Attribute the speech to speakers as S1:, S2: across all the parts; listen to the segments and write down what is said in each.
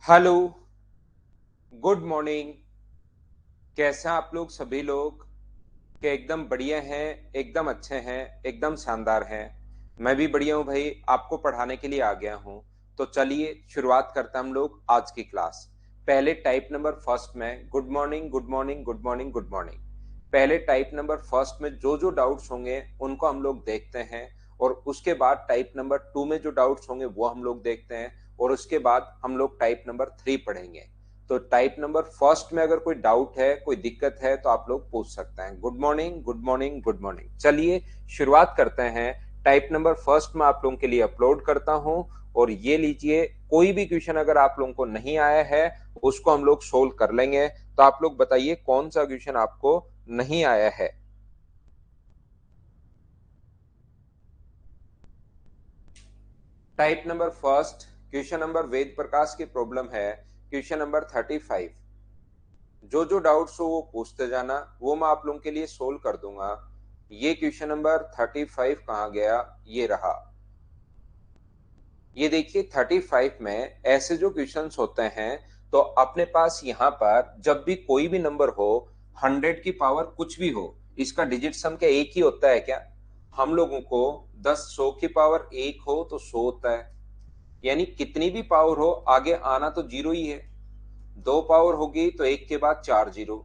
S1: Hello, good morning. कैसे हैं आप लोग सभी लोग? कि एकदम बढ़िया हैं, एकदम अच्छे हैं, एकदम शानदार हैं। मैं भी बढ़िया हूं भाई, आपको पढ़ाने के लिए आ गया हूं। तो चलिए शुरुआत करते हैं हम लोग आज की क्लास। पहले टाइप नंबर फर्स्ट में good morning good morning good morning good morning. पहले टाइप नंबर फर्स्ट में जो जो डाउट्स होंगे उनको हम लोग देखते हैं, और उसके बाद टाइप नंबर टू में जो डाउट्स होंगे वो हम लोग देखते हैं, और उसके बाद हम लोग टाइप नंबर थ्री पढ़ेंगे। तो टाइप नंबर फर्स्ट में अगर कोई डाउट है, कोई दिक्कत है, तो आप लोग पूछ सकते हैं। Good morning good morning good morning. चलिए शुरुआत करते हैं। टाइप नंबर फर्स्ट में आप लोगों के लिए अपलोड करता हूं, और ये लीजिए, कोई भी क्वेश्चन अगर आप लोगों को नहीं आया है उसको हम लोग सोल्व कर लेंगे। तो आप लोग बताइए कौन सा क्वेश्चन आपको नहीं आया है। Type number first, question number Ved Prakash की प्रॉब्लम है, क्वेश्चन नंबर 35। जो जो डाउट्स हो वो पूछते जाना, वो मैं आप लोगों के लिए सोल्व कर दूंगा। ये क्वेश्चन नंबर 35 कहाँ गया? ये रहा। ये देखिए 35 में ऐसे जो क्वेश्चंस होते हैं, तो अपने पास यहाँ पर जब भी कोई भी नंबर हो, 100 की पावर कुछ भी हो, इसका डिजिट सम क्या एक ही होता है क्या? हम लोगों को 10 100 की पावर एक हो तो 100 होता है, यानी कितनी भी पावर हो आगे आना तो जीरो ही है। दो पावर होगी तो एक के बाद चार जीरो।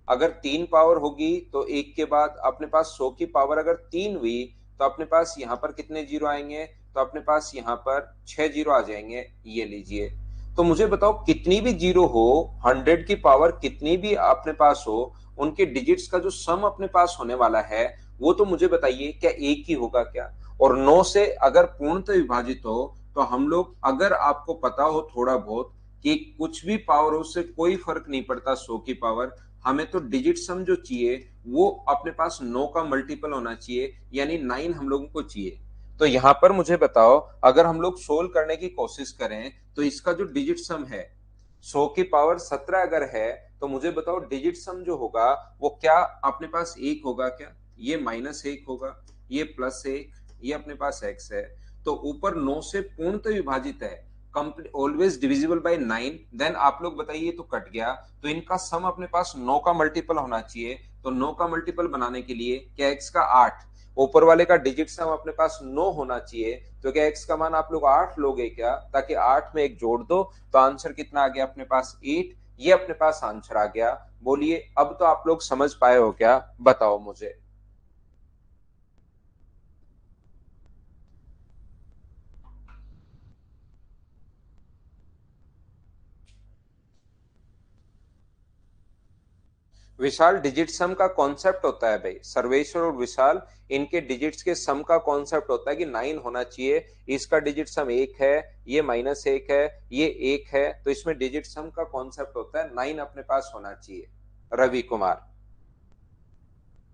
S1: अगर तीन पावर होगी तो एक के बाद अपने पास 100 की पावर अगर तीन हुई, तो अपने पास यहाँ पर कितने जीरो आएंगे? तो अपने पास यहाँ पर 6 जीरो आ जाएंगे। ये लीजिए। तो मुझे बताओ कितनी भी जीरो हो, 100 की पावर कितनी भी अपने पास हो, उनके डिजिट्स का जो सम अपने पास होने वाला है, वो तो मुझे बताइए क्या एक ही होगा क्या? और 9 से अगर पूर्णतः विभाजित हो, तो हम लोग, अगर आपको पता हो थोड़ा बहुत कि कुछ भी पावर हो, उससे कोई फर्क नहीं पड़ता 100 की पावर, हमें तो डिजिट सम जो चाहिए वो अपने पास 9 का मल्टीपल होना चाहिए, यानी 9 हम लोगों को चाहिए। तो यहां पर मुझे बताओ, अगर हम लोग सोल्व करने की कोशिश करें तो इसका जो डिजिट सम है 100 की पावर 17 अगर है, तो मुझे बताओ डिजिट सम जो होगा वो क्या अपने पास एक होगा क्या? ये माइनस एक होगा, ये प्लस एक, ये अपने पास एक्स है। तो ऊपर 9 से पूर्णतः विभाजित है, complete always divisible by 9, then आप लोग बताइए तो कट गया। तो इनका सम अपने पास 9 का मल्टीपल होना चाहिए। तो 9 का मल्टीपल बनाने के लिए क्या x का 8, ऊपर वाले का डिजिट सम अपने पास 9 होना चाहिए। तो क्या x का मान आप लोग 8 लोगे क्या? ताकि 8 में एक जोड़ दो, तो आंसर कितना आ गया अपने पास? 8। ये अपने पास आंसर आ गया। बोलिए अब तो आप लोग समझ पाए हो क्या? बताओ मुझे। विशाल, डिजिट सम का कॉन्सेप्ट होता है भाई, सर्वेश्वर और विशाल, इनके डिजिट्स के सम का कॉन्सेप्ट होता है कि 9 होना चाहिए। इसका डिजिट सम एक है, ये माइनस एक है, ये एक है, तो इसमें डिजिट सम का कॉन्सेप्ट होता है 9 अपने पास होना चाहिए। रवि कुमार।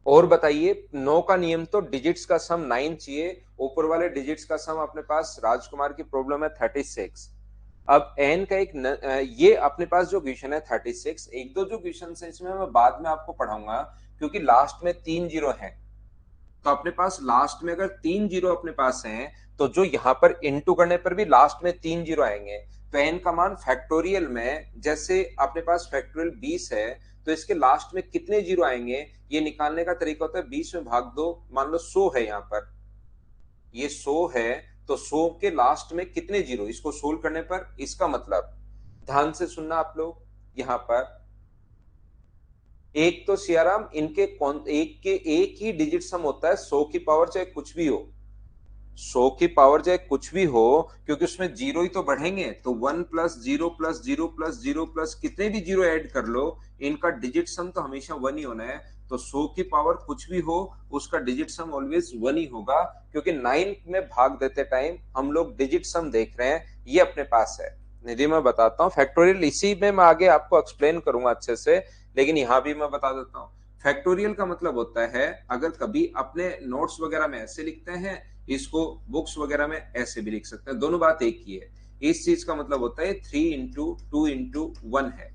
S1: और बताइए, 9 का नियम तो डिजिट्स का सम 9 चाहिए, ऊपर वाले डिजिट्स का सम अपने पास राजकुमार की प्रॉब्लम है 36। अब एन का ये अपने पास जो क्वेश्चन है 36, एक दो जो क्वेश्चन है इसमें मैं बाद में आपको पढ़ाऊंगा, क्योंकि लास्ट में तीन जीरो है। तो अपने पास लास्ट में अगर तीन जीरो अपने पास हैं, तो जो यहाँ पर इंटू करने पर भी लास्ट में तीन जीरो आएंगे। तो एन का मान फैक्टोरियल में, जैसे अपने पास फैक्टोरियल 20 है, तो इसके लास्ट में कितने जीरो आएंगे ये निकालने का तरीका होता है 20 में भाग दो। मान लो 100 है यहाँ पर, ये 100 है, तो 100 के लास्ट में कितने जीरो, इसको सोल्व करने पर इसका मतलब, ध्यान से सुनना आप लोग यहाँ पर। एक तो सियाराम इनके कौन, एक के एक ही डिजिट सम होता है 100 की पावर चाहे कुछ भी हो। 100 की पावर चाहे कुछ भी हो, क्योंकि उसमें जीरो ही तो बढ़ेंगे, तो 1 plus zero plus zero plus zero plus कितने भी जीरो ऐड कर लो, इनका डिजिट सम तो हमेशा वन ही होना है। तो 100 की पावर कुछ भी हो, उसका डिजिट सम ऑलवेज वन ही होगा, क्योंकि 9 में भाग देते टाइम हम लोग डिजिट सम देख रहे हैं, ये अपने पास है। निधि मैं बताता हूँ फैक्टोरियल, इसी में मैं आगे आपको एक्सप्लेन करूंगा अच्छे से, लेकिन यहाँ भी मैं बता देता हूँ। फैक्टोरियल का मतलब होता है, अगर कभी अपने नोट्स वगैरह में ऐसे लिखते हैं, इसको बुक्स वगैरह में ऐसे भी लिख सकते हैं, दोनों बात एक ही है। इस चीज का मतलब होता है 3 इंटू 2 इंटू 1 है।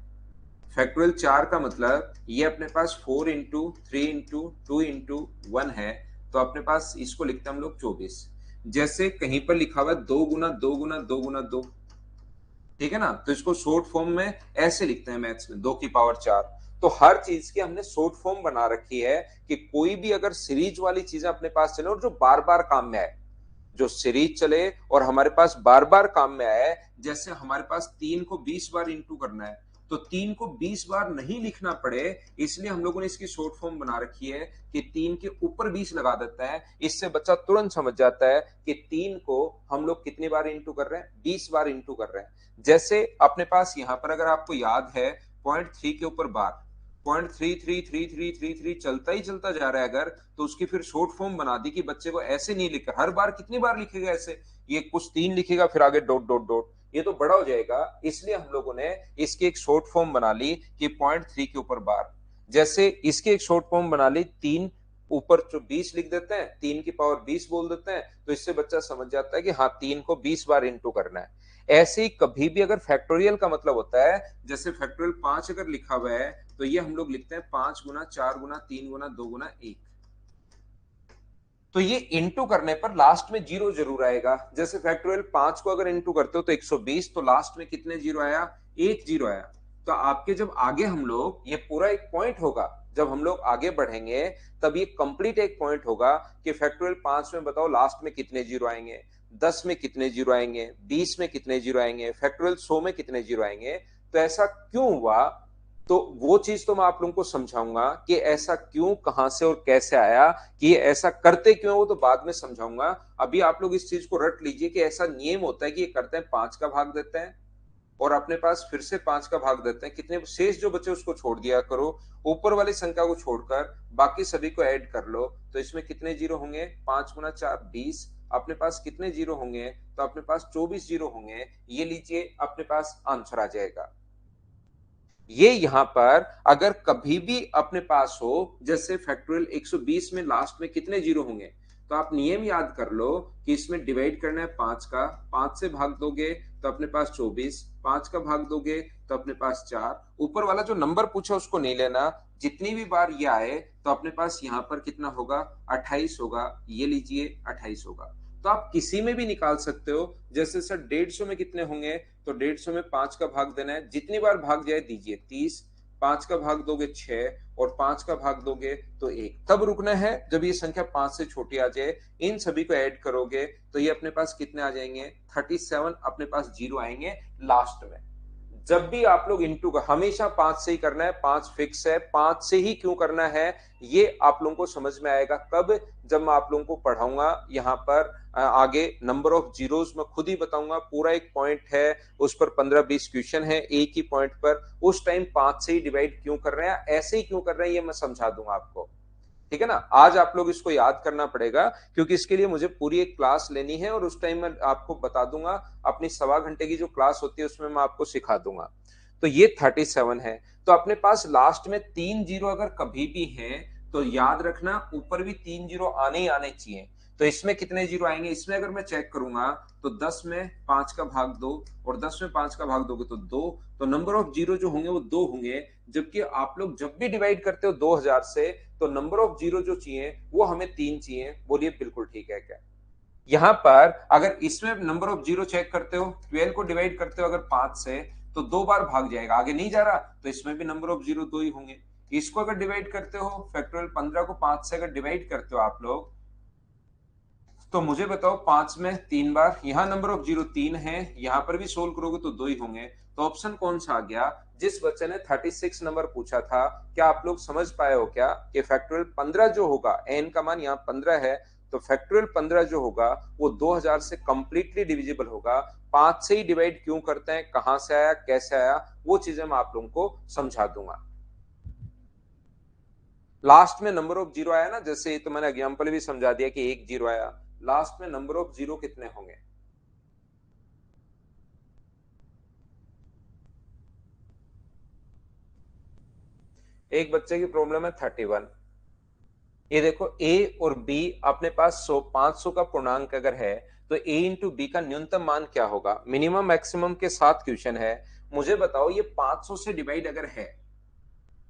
S1: फैक्टोरियल 4 का मतलब ये अपने पास 4 इंटू 3 इंटू 2 इंटू 1 है। तो अपने पास इसको लिखते हैं हम लोग 24। जैसे कहीं पर लिखा हुआ है 2 गुना 2 गुना 2 गुना 2, ठीक है ना। तो इसको शॉर्ट फॉर्म में ऐसे लिखते हैं मैथ्स में 2 की पावर 4। तो हर चीज की हमने शॉर्ट फॉर्म बना रखी है कि कोई भी अगर सीरीज वाली चीजें अपने पास चले और जो बार बार काम में आए, जो सीरीज चले और हमारे पास बार बार काम में आए, जैसे हमारे पास 3 को 20 बार इंटू करना है, तो 3 को 20 बार नहीं लिखना पड़े, इसलिए हम लोगों ने इसकी शॉर्ट फॉर्म बना रखी है कि 3 के ऊपर 20 लगा देता है। इससे बच्चा तुरंत समझ जाता है कि 3 को हम लोग कितनी बार इंटू कर रहे हैं, 20 बार इंटू कर रहे हैं। जैसे अपने पास यहां पर अगर आपको याद है 0.3 के ऊपर बार 0.333333 चलता ही चलता जा रहा है अगर, तो उसकी फिर शॉर्ट फॉर्म बना दी कि बच्चे को ऐसे नहीं लिखा, हर बार कितनी बार लिखेगा ऐसे, ये कुछ 3 लिखेगा फिर आगे डॉट डॉट डॉट, ये तो बड़ा हो जाएगा। इसलिए हम लोगों ने इसकी एक शॉर्ट फॉर्म बना ली कि 0.3 के ऊपर बार। जैसे इसकी एक शॉर्ट फॉर्म बना ली, 3 ऊपर जो 20 लिख देते हैं, 3 की पावर 20 बोल देते हैं, तो इससे बच्चा समझ जाता है कि हाँ 3 को 20 बार इंटू करना है। ऐसे ही कभी भी अगर फैक्टोरियल का मतलब होता है, जैसे फैक्टोरियल 5 अगर लिखा हुआ है तो ये हम लोग लिखते हैं 5 गुना 4 गुना 3 गुना 2 गुना 1। तो ये इंटू करने पर लास्ट में जीरो जरूर आएगा। जैसे फैक्टोरियल 5 को अगर इंटू करते हो तो 120, तो लास्ट में कितने जीरो आया, एक जीरो आया। तो आपके जब आगे हम लोग, ये पूरा एक पॉइंट होगा, जब हम लोग आगे बढ़ेंगे तब ये कंप्लीट एक पॉइंट होगा कि फैक्टोरियल 5 में बताओ लास्ट में कितने जीरो आएंगे, 10 में कितने जीरो आएंगे, 20 में कितने जीरो आएंगे, फैक्टोरियल 100 में कितने जीरो आएंगे। तो ऐसा क्यों हुआ, तो वो चीज तो मैं आप लोगों को समझाऊंगा कि ऐसा क्यों, कहां से और कैसे आया, कि ऐसा करते क्यों, वो तो बाद में समझाऊंगा। अभी आप लोग इस चीज को रट लीजिए कि ऐसा नियम होता है कि ये करते हैं 5 का भाग देते हैं और अपने पास फिर से 5 का भाग देते हैं, कितने शेष जो बचे उसको छोड़ दिया करो, ऊपर वाली संख्या को छोड़कर बाकी सभी को ऐड कर लो। तो इसमें कितने जीरो होंगे, 5 गुना 4 20, अपने पास कितने जीरो होंगे, तो अपने पास 24 जीरो होंगे। ये लीजिए अपने पास आंसर आ जाएगा। ये यहां पर अगर कभी भी अपने पास हो, जैसे फैक्टोरियल 120 में लास्ट में कितने जीरो होंगे, तो आप नियम याद कर लो कि इसमें डिवाइड करना है 5 का, 5 से भाग दोगे तो अपने पास 24, 5 का भाग दोगे तो अपने पास 4, ऊपर वाला जो नंबर पूछा उसको नहीं लेना, जितनी भी बार ये आए तो अपने पास यहां पर कितना होगा, 28 होगा। ये लीजिए 28 होगा। तो आप किसी में भी निकाल सकते हो, जैसे सर 150 में कितने होंगे, तो 150 में 5 का भाग देना है, जितनी बार भाग जाए दीजिए 30, 5 का भाग दोगे 6 और 5 का भाग दोगे तो 1, तब रुकना है जब ये संख्या 5 से छोटी आ जाए। इन सभी को ऐड करोगे तो ये अपने पास कितने आ जाएंगे, 37 अपने पास जीरो आएंगे लास्ट में। जब भी आप लोग इंटू का हमेशा 5 से ही करना है, 5 फिक्स है, 5 से ही क्यों करना है ये आप लोगों को समझ में आएगा कब, जब मैं आप लोगों को पढ़ाऊंगा यहाँ पर आगे नंबर ऑफ जीरोस मैं खुद ही बताऊंगा, पूरा एक पॉइंट है उस पर 15-20 क्वेश्चन है एक ही पॉइंट पर, उस टाइम 5 से ही डिवाइड क्यों कर रहे हैं, ऐसे ही क्यों कर रहे हैं, ये मैं समझा दूंगा आपको। ठीक है ना। आज आप लोग इसको याद करना पड़ेगा क्योंकि इसके लिए मुझे पूरी एक क्लास लेनी है और उस टाइम मैं आपको बता दूंगा, अपनी 1.25 घंटे की जो क्लास होती है उसमें मैं आपको सिखा दूंगा। तो ये 37 है। तो अपने पास लास्ट में 3 जीरो अगर कभी भी है तो याद रखना ऊपर भी 3 जीरो आने ही आने चाहिए। तो इसमें कितने जीरो आएंगे, इसमें अगर मैं चेक करूंगा तो 10 में 5 का भाग 2 और 10 में 5 का भाग दोगे तो 2, तो नंबर ऑफ जीरो जो होंगे वो 2 होंगे। जबकि आप लोग जब भी डिवाइड करते हो 2000 से तो नंबर ऑफ जीरो जो चाहिए वो हमें 3 चाहिए। बोलिए बिल्कुल ठीक है क्या। यहां पर अगर इसमें नंबर ऑफ जीरो चेक करते हो, 12 को डिवाइड करते हो अगर 5 से तो 2 बार भाग जाएगा, आगे नहीं जा रहा, तो इसमें भी नंबर ऑफ जीरो 2 ही होंगे। इसको अगर डिवाइड करते हो फैक्टोरियल 15 को 5 से अगर डिवाइड करते हो आप लोग, तो मुझे बताओ 5 में 3 बार, यहां नंबर ऑफ जीरो 3 है, यहां पर भी सोल्व करोगे तो 2 ही होंगे। तो ऑप्शन कौन सा आ गया, जिस बच्चे ने 36 नंबर पूछा था, क्या आप लोग समझ पाए हो क्या कि फैक्टोरियल 15 जो होगा, एन का मान यहाँ 15 है, तो फैक्टोरियल 15 जो होगा वो 2000 से कंप्लीटली डिविजिबल होगा। 5 से ही डिवाइड क्यों करते हैं, कहां से आया, कैसे आया, वो चीजें मैं आप लोगों को समझा दूंगा। लास्ट में नंबर ऑफ जीरो आया ना, जैसे तो मैंने एग्जांपल भी समझा दिया कि एक जीरो आया, लास्ट में नंबर ऑफ जीरो कितने होंगे। एक बच्चे की प्रॉब्लम है 31। ये देखो ए और बी अपने पास 100 500 का पूर्णांक अगर है तो ए इंटू बी का न्यूनतम मान क्या होगा, मिनिमम मैक्सिमम के साथ क्वेश्चन है। मुझे बताओ ये 500 से डिवाइड अगर है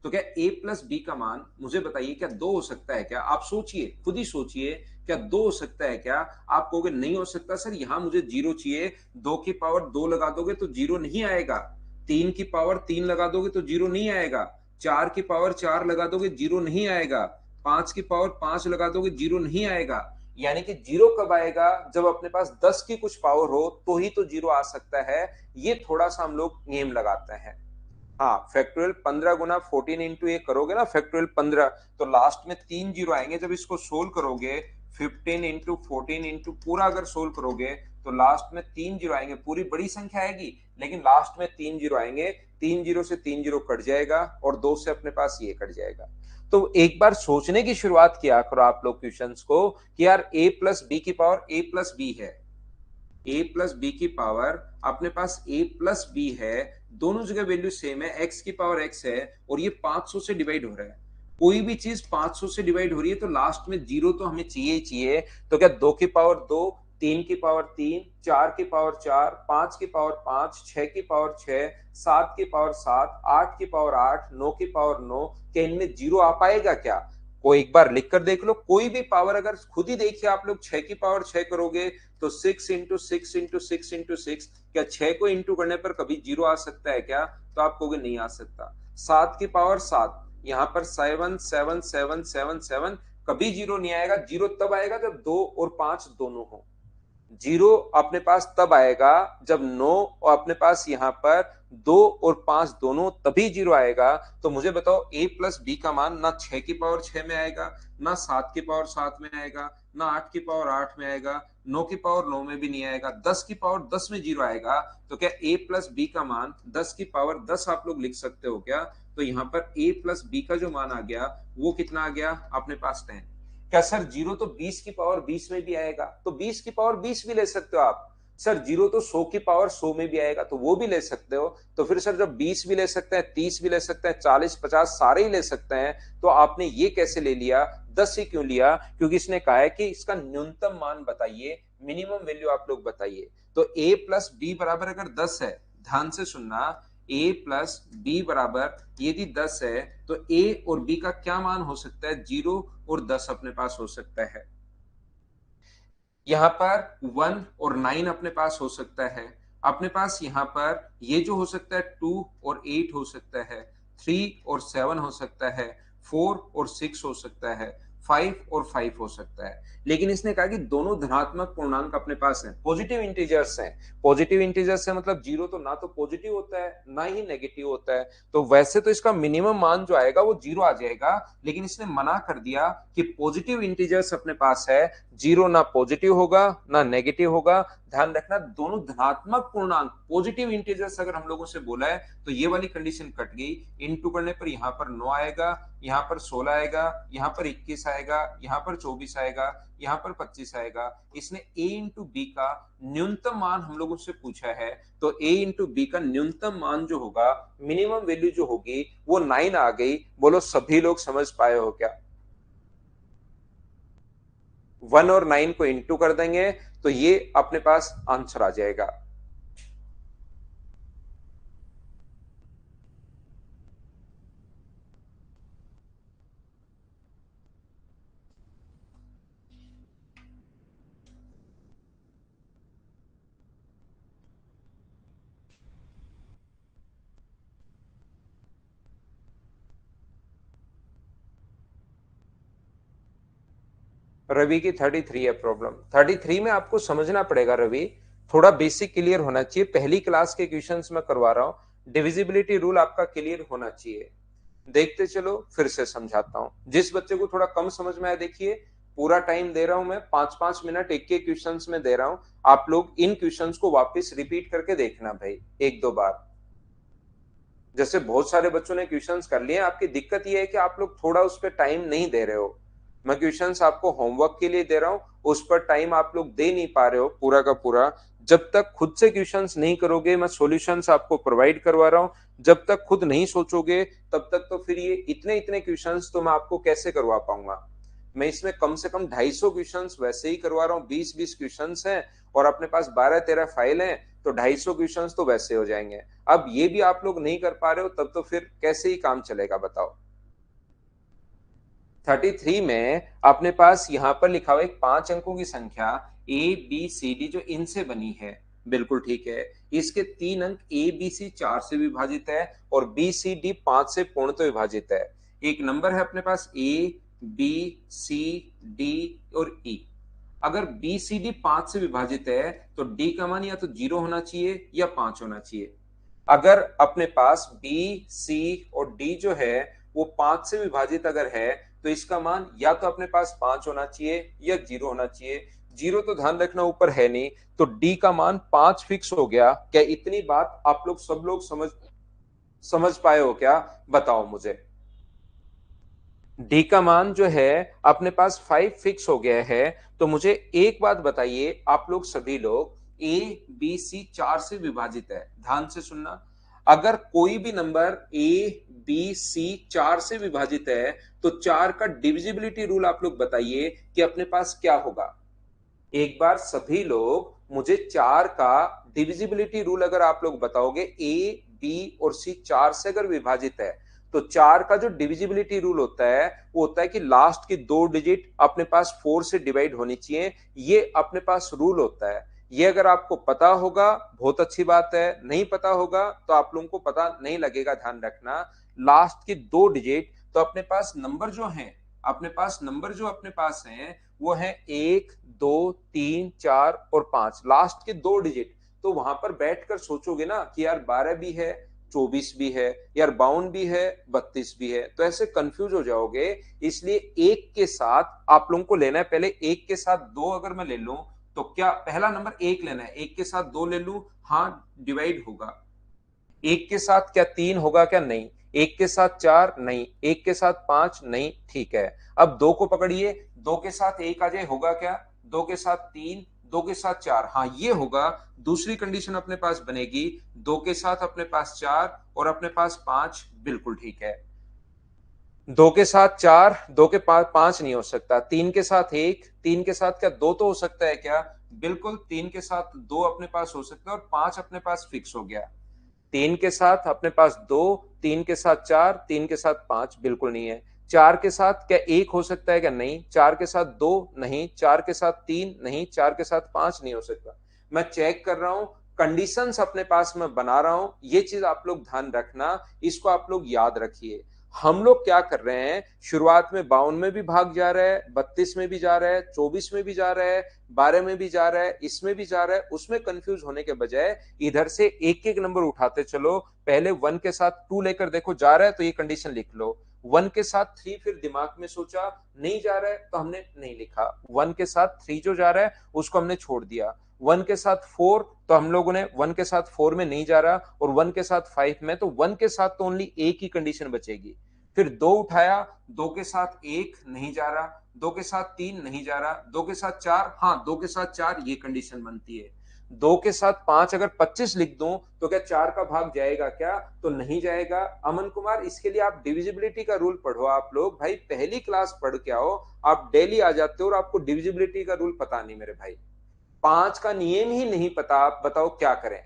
S1: तो क्या a प्लस बी का मान मुझे बताइए क्या 2 हो सकता है क्या? आप सोचिए, खुद ही सोचिए, क्या 2 हो सकता है क्या? आप कहोगे नहीं हो सकता सर, यहां मुझे 0 चाहिए। 2 की पावर 2 लगा दोगे तो 0 नहीं आएगा। 3 की पावर 3 लगा दोगे तो 0 नहीं आएगा। 4 की पावर 4 लगा दोगे 0 नहीं आएगा। 5 की पावर 5 लगा दोगे 0 नहीं आएगा। यानी कि 0 कब आएगा? जब अपने पास 10 की कुछ पावर हो तो ही तो 0 आ सकता है। ये थोड़ा सा हम लोग नेम लगाते हैं। हाँ, फैक्टोरियल 15 गुना 14 इंटू ए करोगे ना, फैक्टोरियल 15, तो लास्ट में 3 जीरो आएंगे। जब इसको सोल्व करोगे 15 इंटू 14 इंटू पूरा अगर सोल्व करोगे तो लास्ट में 3 जीरो आएंगे। पूरी बड़ी संख्या आएगी लेकिन लास्ट में 3 जीरो आएंगे। 3 जीरो से 3 जीरो कट जाएगा और 2 से अपने पास ये कट जाएगा। तो एक बार सोचने की शुरुआत किया करो आप लोग क्वेश्चंस को कि यार a प्लस बी की पावर a प्लस बी है, a प्लस बी की पावर अपने पास a प्लस बी है, दोनों जगह वैल्यू सेम है, x की पावर x है और ये 500 से डिवाइड हो रहा है। कोई भी चीज 500 से डिवाइड हो रही है तो लास्ट में जीरो तो हमें चाहिए ही चाहिए। तो क्या 2 की पावर 2, 3 की पावर 3, 4 की पावर 4, 5 की पावर 5, 6 की पावर 6, 7 की पावर 7, 8 की पावर 8, 9 की पावर 9, क्या इनमें जीरो आ पाएगा क्या? कोई एक बार लिख कर देख लो, कोई भी पावर अगर खुद ही देखिए आप लोग 6 की पावर 6 करोगे तो 6 इंटू 6 इंटू 6 इंटू 6, क्या 6 को इंटू करने पर कभी जीरो आ सकता है क्या? तो आप कहोगे नहीं आ सकता। 7 की पावर 7, यहाँ पर 7 7 7 7 7, कभी जीरो नहीं आएगा। जीरो तब आएगा जब 2 और 5 दोनों हो। जीरो अपने पास तब आएगा जब 9 और अपने पास यहाँ पर 2 और 5 दोनों, तभी जीरो आएगा। तो मुझे बताओ a प्लस बी का मान ना 6 की पावर 6 में आएगा, ना 7 की पावर 7 में आएगा, ना 8 की पावर 8 में आएगा, 9 की पावर 9 में भी नहीं आएगा, 10 की पावर 10 में जीरो आएगा। तो क्या a प्लस बी का मान 10 की पावर 10 आप लोग लिख सकते हो क्या? तो यहाँ पर a प्लस बी का जो मान आ गया वो कितना आ गया अपने पास 10। क्या सर जीरो तो 20 की पावर 20 में भी आएगा? तो 20 की पावर 20 भी ले सकते हो आप। सर जीरो तो 100 की पावर 100 में भी आएगा, तो वो भी ले सकते हो। तो फिर सर जब 20 भी ले सकते हैं, 30 भी ले सकते हैं, 40 50 सारे ही ले सकते हैं, तो आपने ये कैसे ले लिया? 10 ही क्यों लिया? क्योंकि इसने कहा है कि इसका न्यूनतम मान बताइए, मिनिमम वैल्यू आप लोग बताइए। तो a प्लस बी बराबर अगर 10 है, ध्यान से सुनना, a प्लस बी बराबर यदि 10 है तो a और b का क्या मान हो सकता है? 0 और 10 अपने पास हो सकता है। यहां पर 1 और 9 अपने पास हो सकता है। अपने पास यहां पर ये जो हो सकता है 2 और 8 हो सकता है, 3 और 7 हो सकता है, 4 और 6 हो सकता है, 5 और 5 हो सकता है। लेकिन इसने कहा कि दोनों धनात्मक पूर्णांक अपने पास हैं, पॉजिटिव इंटीजर्स हैं। पॉजिटिव इंटीजर्स है मतलब जीरो तो ना तो पॉजिटिव होता है ना ही नेगेटिव होता है। तो वैसे तो इसका मिनिमम मान जो आएगा वो जीरो आ जाएगा, लेकिन इसने मना कर दिया कि पॉजिटिव इंटीजर्स अपने पास है, जीरो ना पॉजिटिव होगा ना नेगेटिव होगा। ध्यान रखना, दोनों धनात्मक पूर्णांक पॉजिटिव इंटीजर्स अगर हम लोगों से बोला है तो ये वाली कंडीशन कट गई। इनटू करने पर यहाँ पर 9 आएगा, यहाँ पर 16 आएगा, यहाँ पर 21 आएगा, यहाँ पर 24 आएगा, यहाँ पर 25 आएगा। इसने a इंटू बी का न्यूनतम मान हम लोगों से पूछा है, तो a इंटू बी का न्यूनतम मान जो होगा, मिनिमम वैल्यू जो होगी वो 9 आ गई। बोलो सभी लोग समझ पाए हो क्या? 1 और 9 को इंटू कर देंगे तो ये अपने पास आंसर आ जाएगा। रवि की 33 है प्रॉब्लम। 33 में आपको समझना पड़ेगा रवि, थोड़ा बेसिक क्लियर होना चाहिए। पहली क्लास के क्वेश्चंस में करवा रहा हूं, डिविजिबिलिटी रूल आपका क्लियर होना चाहिए। देखते चलो, फिर से समझाता हूं। जिस बच्चे को थोड़ा कम समझ में आया, देखिए पूरा टाइम दे रहा हूं मैं, 5-5 मिनट एक एक क्वेश्चंस में दे रहा हूं। आप लोग इन क्वेश्चंस को वापस रिपीट करके देखना भाई, एक दो बार। जैसे बहुत सारे बच्चों ने क्वेश्चंस कर लिए, आपकी दिक्कत ये है कि आप लोग थोड़ा उस पर टाइम नहीं दे रहे हो। मैं क्वेश्चंस आपको होमवर्क के लिए दे रहा हूं, उस पर टाइम आप लोग दे नहीं पा रहे हो पूरा का पूरा। जब तक खुद से क्वेश्चंस नहीं करोगे, मैं सॉल्यूशंस आपको प्रोवाइड करवा रहा हूं, जब तक खुद नहीं सोचोगे तब तक तो फिर ये इतने इतने क्वेश्चंस तो मैं आपको कैसे करवा पाऊंगा। मैं इसमें कम से कम 250 क्वेश्चंस वैसे ही करवा रहा हूँ, 20-20 क्वेश्चंस हैं और अपने पास 12-13 फाइल हैं। तो 250 क्वेश्चंस तो वैसे हो जाएंगे। अब ये भी आप लोग नहीं कर पा रहे हो, तब तो फिर कैसे ही काम चलेगा बताओ। 33 में अपने पास यहां पर लिखा हुआ एक 5 अंकों की संख्या ए बी सी डी जो इनसे बनी है, बिल्कुल ठीक है। इसके 3 अंक ए बी सी 4 से विभाजित है और बी सी डी 5 से पूर्णतः विभाजित है। एक नंबर है अपने पास ए बी सी डी और ई। अगर बी सी डी 5 से विभाजित है तो डी का मान या तो 0 होना चाहिए या 5 होना चाहिए। अगर अपने पास बी सी और डी जो है वो 5 से विभाजित अगर है तो इसका मान या तो अपने पास 5 होना चाहिए या 0 होना चाहिए। 0 तो ध्यान रखना ऊपर है नहीं, तो डी का मान 5 फिक्स हो गया। क्या इतनी बात आप लोग सब लोग समझ पाए हो क्या? बताओ मुझे। डी का मान जो है अपने पास 5 फिक्स हो गया है। तो मुझे एक बात बताइए आप लोग सभी लोग, ए बी सी 4 से विभाजित है, ध्यान से सुनना। अगर कोई भी नंबर ए बी सी 4 से विभाजित है तो 4 का डिविजिबिलिटी रूल आप लोग बताइए कि अपने पास क्या होगा। एक बार सभी लोग मुझे 4 का डिविजिबिलिटी रूल अगर आप लोग बताओगे, ए बी और सी 4 से अगर विभाजित है तो 4 का जो डिविजिबिलिटी रूल होता है वो होता है कि लास्ट की 2 डिजिट अपने पास 4 से डिवाइड होनी चाहिए। ये अपने पास रूल होता है। ये अगर आपको पता होगा बहुत अच्छी बात है, नहीं पता होगा तो आप लोगों को पता नहीं लगेगा। ध्यान रखना, लास्ट की 2 डिजिट तो अपने पास नंबर जो है, अपने पास है वो है 1 2 3 4 और 5, लास्ट के 2 डिजिट। तो वहां पर बैठकर सोचोगे ना कि यार 12 भी है, 24 भी है, यार 52 भी है, 32 भी है, तो ऐसे कंफ्यूज हो जाओगे। इसलिए एक के साथ आप लोगों को लेना है, पहले एक के साथ 2 अगर मैं ले लूं तो क्या पहला नंबर 1 लेना है, एक के साथ 2 ले लूं, हाँ डिवाइड होगा। एक के साथ क्या 3 होगा क्या? नहीं। एक के साथ 4 नहीं। एक के साथ 5 नहीं। ठीक है, अब 2 को पकड़िए, 2 के साथ 1 आ जाए होगा क्या? 2 के साथ 3, 2 के साथ 4, हाँ ये होगा। दूसरी कंडीशन अपने पास बनेगी, 2 के साथ अपने पास 4 और अपने पास 5, बिल्कुल ठीक है। 2 के साथ 4, 2 के पास 5 नहीं हो सकता। 3 के साथ 1, 3 के साथ क्या 2 तो हो सकता है क्या? बिल्कुल, 3 के साथ 2 अपने पास हो सकता है और 5 अपने पास फिक्स हो गया। 3 के साथ अपने पास 2, 3 के साथ 4, 3 के साथ 5, बिल्कुल नहीं है। 4 के साथ क्या 1 हो सकता है क्या? नहीं। 4 के साथ 2 नहीं। 4 के साथ 3 नहीं। 4 के साथ 5 नहीं हो सकता। मैं चेक कर रहा हूं, कंडीशंस अपने पास मैं बना रहा हूं, ये चीज आप लोग ध्यान रखना, इसको आप लोग याद रखिए। हम लोग क्या कर रहे हैं, शुरुआत में 52 में भी भाग जा रहा है, 32 में भी जा रहा है, 24 में भी जा रहा है, 12 में भी जा रहा है, इसमें भी जा रहा है, उसमें कंफ्यूज होने के बजाय इधर से एक एक नंबर उठाते चलो। पहले 1 के साथ 2 लेकर देखो जा रहा है तो ये कंडीशन लिख लो। 1 के साथ 3 फिर दिमाग में सोचा नहीं जा रहा है तो हमने नहीं लिखा। 1 के साथ 3 जो जा रहा है उसको हमने छोड़ दिया। 1 के साथ 4 तो हम लोगों ने 1 के साथ 4 में नहीं जा रहा, और 1 के साथ 5 में, तो 1 के साथ तो ओनली एक ही कंडीशन बचेगी। फिर 2 उठाया, 2 के साथ 1 नहीं जा रहा, 2 के साथ 3 नहीं जा रहा, 2 के साथ 4, हाँ 2 के साथ 4 ये कंडीशन बनती है। 2 के साथ 5 अगर 25 लिख दूं तो क्या 4 का भाग जाएगा क्या? तो नहीं जाएगा। अमन कुमार, इसके लिए आप डिविजिबिलिटी का रूल पढ़ो। आप लोग भाई पहली क्लास पढ़ के आओ, आप डेली आ जाते हो और आपको डिविजिबिलिटी का रूल पता नहीं मेरे भाई। 5 का नियम ही नहीं पता, आप बताओ क्या करें?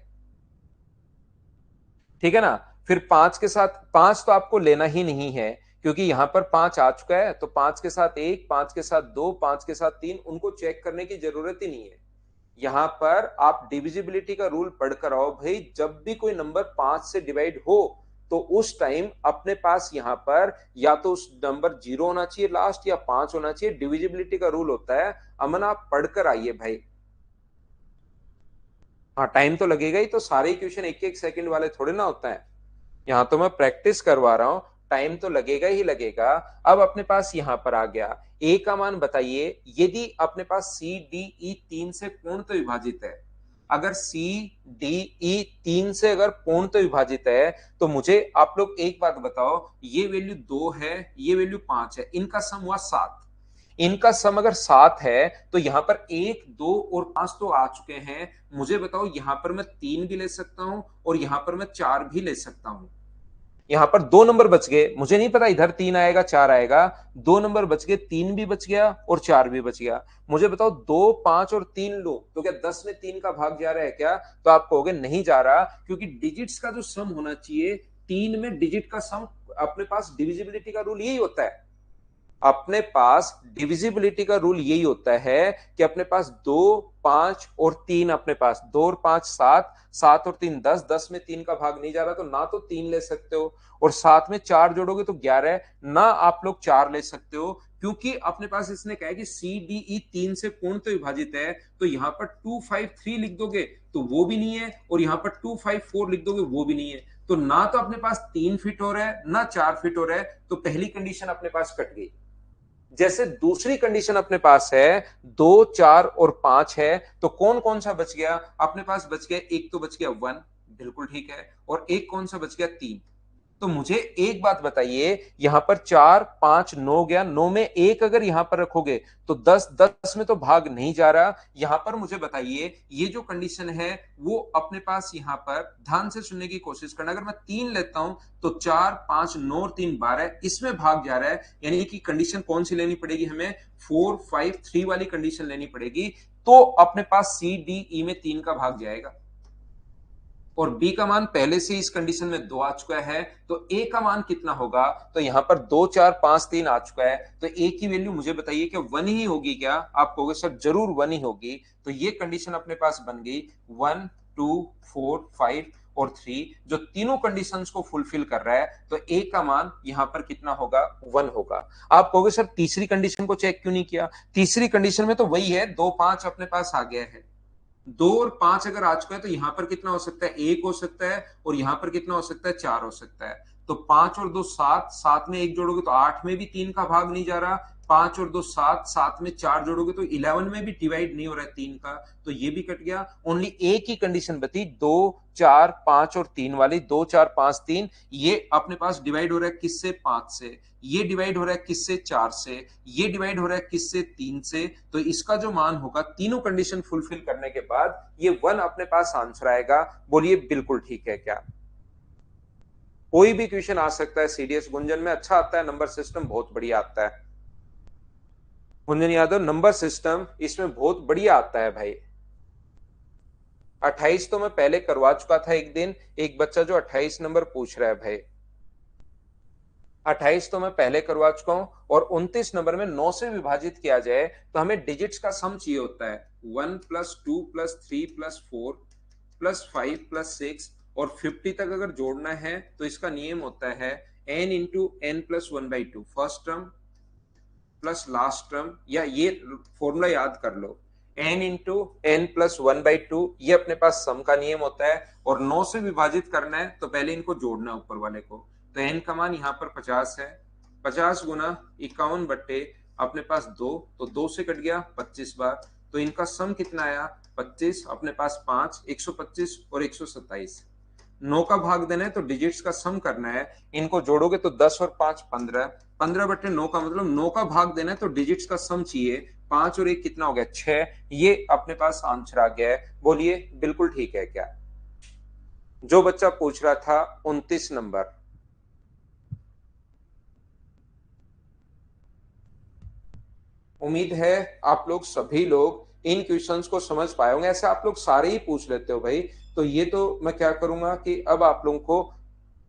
S1: ठीक है ना। फिर 5 के साथ 5 तो आपको लेना ही नहीं है, क्योंकि यहां पर 5 आ चुका है, तो 5 के साथ 1, 5 के साथ 2, 5 के साथ 3, उनको चेक करने की जरूरत ही नहीं है। यहां पर आप डिविजिबिलिटी का रूल पढ़कर आओ भाई, जब भी कोई नंबर 5 से डिवाइड हो तो उस टाइम अपने पास यहां पर या तो उस नंबर 0 होना चाहिए लास्ट, या 5 होना चाहिए। डिविजिबिलिटी का रूल होता है। अमन आप पढ़कर आइए भाई। हाँ टाइम तो लगेगा ही, तो सारे क्वेश्चन एक एक सेकंड वाले थोड़े ना होता है। यहाँ तो मैं प्रैक्टिस करवा रहा हूं, टाइम तो लगेगा ही लगेगा। अब अपने पास यहां पर आ गया ए का मान बताइए। यदि अपने पास सी डी ई 3 से पूर्ण तो विभाजित है, अगर सी डी ई 3 से अगर पूर्ण तो विभाजित है तो मुझे आप लोग एक बात बताओ, ये वैल्यू 2 है, ये वैल्यू 5 है, इनका सम हुआ 7। इनका सम अगर 7 है तो यहां पर 1 2 और 5 तो आ चुके हैं। मुझे बताओ यहां पर मैं 3 भी ले सकता हूं और यहां पर मैं 4 भी ले सकता हूं। यहां पर 2 नंबर बच गए, मुझे नहीं पता इधर 3 आएगा 4 आएगा, 2 नंबर बच गए, 3 भी बच गया और 4 भी बच गया। मुझे बताओ 2, 5 और 3 लो तो क्या 10 में 3 का भाग जा रहा है क्या? तो आप कहोगे नहीं जा रहा, क्योंकि डिजिट्स का जो सम होना चाहिए 3 में डिजिट का सम, अपने पास डिविजिबिलिटी का रूल यही होता है। अपने पास डिविजिबिलिटी का रूल यही होता है कि अपने पास 2, 5 और 3, अपने पास 2 और 5 7, 7 और 3 10, 10 में 3 का भाग नहीं जा रहा तो ना तो 3 ले सकते हो, और साथ में 4 जोड़ोगे तो 11, ना आप लोग 4 ले सकते हो, क्योंकि अपने पास इसने कहा है कि सी डी ई 3 से पूर्ण तो विभाजित है, तो यहां पर 2 5 3 लिख दोगे तो वो भी नहीं है, और यहां पर 2 5 4 लिख दोगे वो भी नहीं है, तो ना तो अपने पास 3 फिट हो रहा है ना 4 फिट हो रहा है, तो पहली कंडीशन अपने पास कट गई। जैसे दूसरी कंडीशन अपने पास है 2, 4 और 5 है, तो कौन कौन सा बच गया अपने पास? बच गया, एक तो बच गया 1, बिल्कुल ठीक है, और एक कौन सा बच गया? 3। तो मुझे एक बात बताइए, यहां पर 4, 5, 9 गया, 9 में एक अगर यहां पर रखोगे तो 10, 10 में तो भाग नहीं जा रहा। यहां पर मुझे बताइए ये जो कंडीशन है वो अपने पास यहां पर ध्यान से सुनने की कोशिश करना, अगर मैं 3 लेता हूं तो 4, 5, 9 और 3 12, इसमें भाग जा रहा है, यानी कि कंडीशन कौन सी लेनी पड़ेगी हमें? 4, 5, 3 वाली कंडीशन लेनी पड़ेगी, तो अपने पास सी डी ई में 3 का भाग जाएगा, और बी का मान पहले से इस कंडीशन में 2 आ चुका है, तो ए का मान कितना होगा? तो यहां पर 2, 4, 5, 3 आ चुका है, तो ए की वैल्यू मुझे बताइए कि 1 ही होगी क्या? आप कहोगे सर जरूर 1 ही होगी, तो ये कंडीशन अपने पास बन गई 1, 2, 4, 5 और 3, जो तीनों कंडीशंस को फुलफिल कर रहा है, तो ए का मान यहां पर कितना होगा? 1 होगा। आप कहोगे सर तीसरी कंडीशन को चेक क्यों नहीं किया? तीसरी कंडीशन में तो वही है, 2, 5 अपने पास आ गया है, 2 और 5 अगर आ चुका है तो यहां पर कितना हो सकता है? 1 हो सकता है, और यहां पर कितना हो सकता है? 4 हो सकता है। तो 5 और 2 7, 7 में 1 जोड़ोगे तो 8 में भी 3 का भाग नहीं जा रहा, 5 और 2 7, 7 में 4 जोड़ोगे तो 11 में भी डिवाइड नहीं हो रहा है 3 का, तो ये भी कट गया। ओनली एक ही कंडीशन बची 2, 4, 5 और 3 वाली, 2, 4, 5, 3, ये अपने पास डिवाइड हो रहा है किससे? 5 से। ये डिवाइड हो रहा है किससे? 4 से। ये डिवाइड हो रहा है किससे? 3 से। तो इसका जो मान होगा तीनों कंडीशन फुलफिल करने के बाद ये 1 अपने पास आंसर आएगा। बोलिए बिल्कुल ठीक है क्या? कोई भी क्वेश्चन आ सकता है सीडीएस गुंजन में, अच्छा आता है, नंबर सिस्टम बहुत बढ़िया आता है। गुंजन यादव नंबर सिस्टम इसमें बहुत बढ़िया आता है भाई। 28 तो मैं पहले करवा चुका था एक दिन, एक बच्चा जो 28 नंबर पूछ रहा है भाई, 28 तो मैं पहले करवा चुका हूं, और 29 नंबर में 9 से विभाजित किया जाए तो हमें डिजिट्स का सम चाहिए होता है 1 plus 2 plus 3 plus 4 plus 5 plus 6, और 50 तक अगर जोड़ना है तो इसका नियम होता है n into n plus 1/2, first term plus last term, या ये फॉर्मूला याद कर लो, n इंटू एन प्लस 1/2, ये अपने पास सम का नियम होता है, और 9 से विभाजित करना है तो पहले इनको जोड़ना है ऊपर वाले को, तो n का मान यहाँ पर 50 है, 50 गुना 51 बट्टे अपने पास 2, तो 2 से कट गया 25 बार, तो इनका सम कितना आया? 25, अपने पास 5, 125 और 127। 9 का भाग देना है तो डिजिट्स का सम करना है, इनको जोड़ोगे तो 10 और 5 15, 15 बट्टे 9 का मतलब 9 का भाग देना है तो डिजिट्स का सम चाहिए, 5 और 1 कितना हो गया? 6। ये अपने पास आंसर आ गया है। बोलिए बिल्कुल ठीक है क्या? जो बच्चा पूछ रहा था 29 नंबर, उम्मीद है आप लोग सभी लोग इन क्वेश्चंस को समझ पाए होंगे। ऐसे आप लोग सारे ही पूछ लेते हो भाई, तो ये तो मैं क्या करूंगा कि अब आप लोगों को,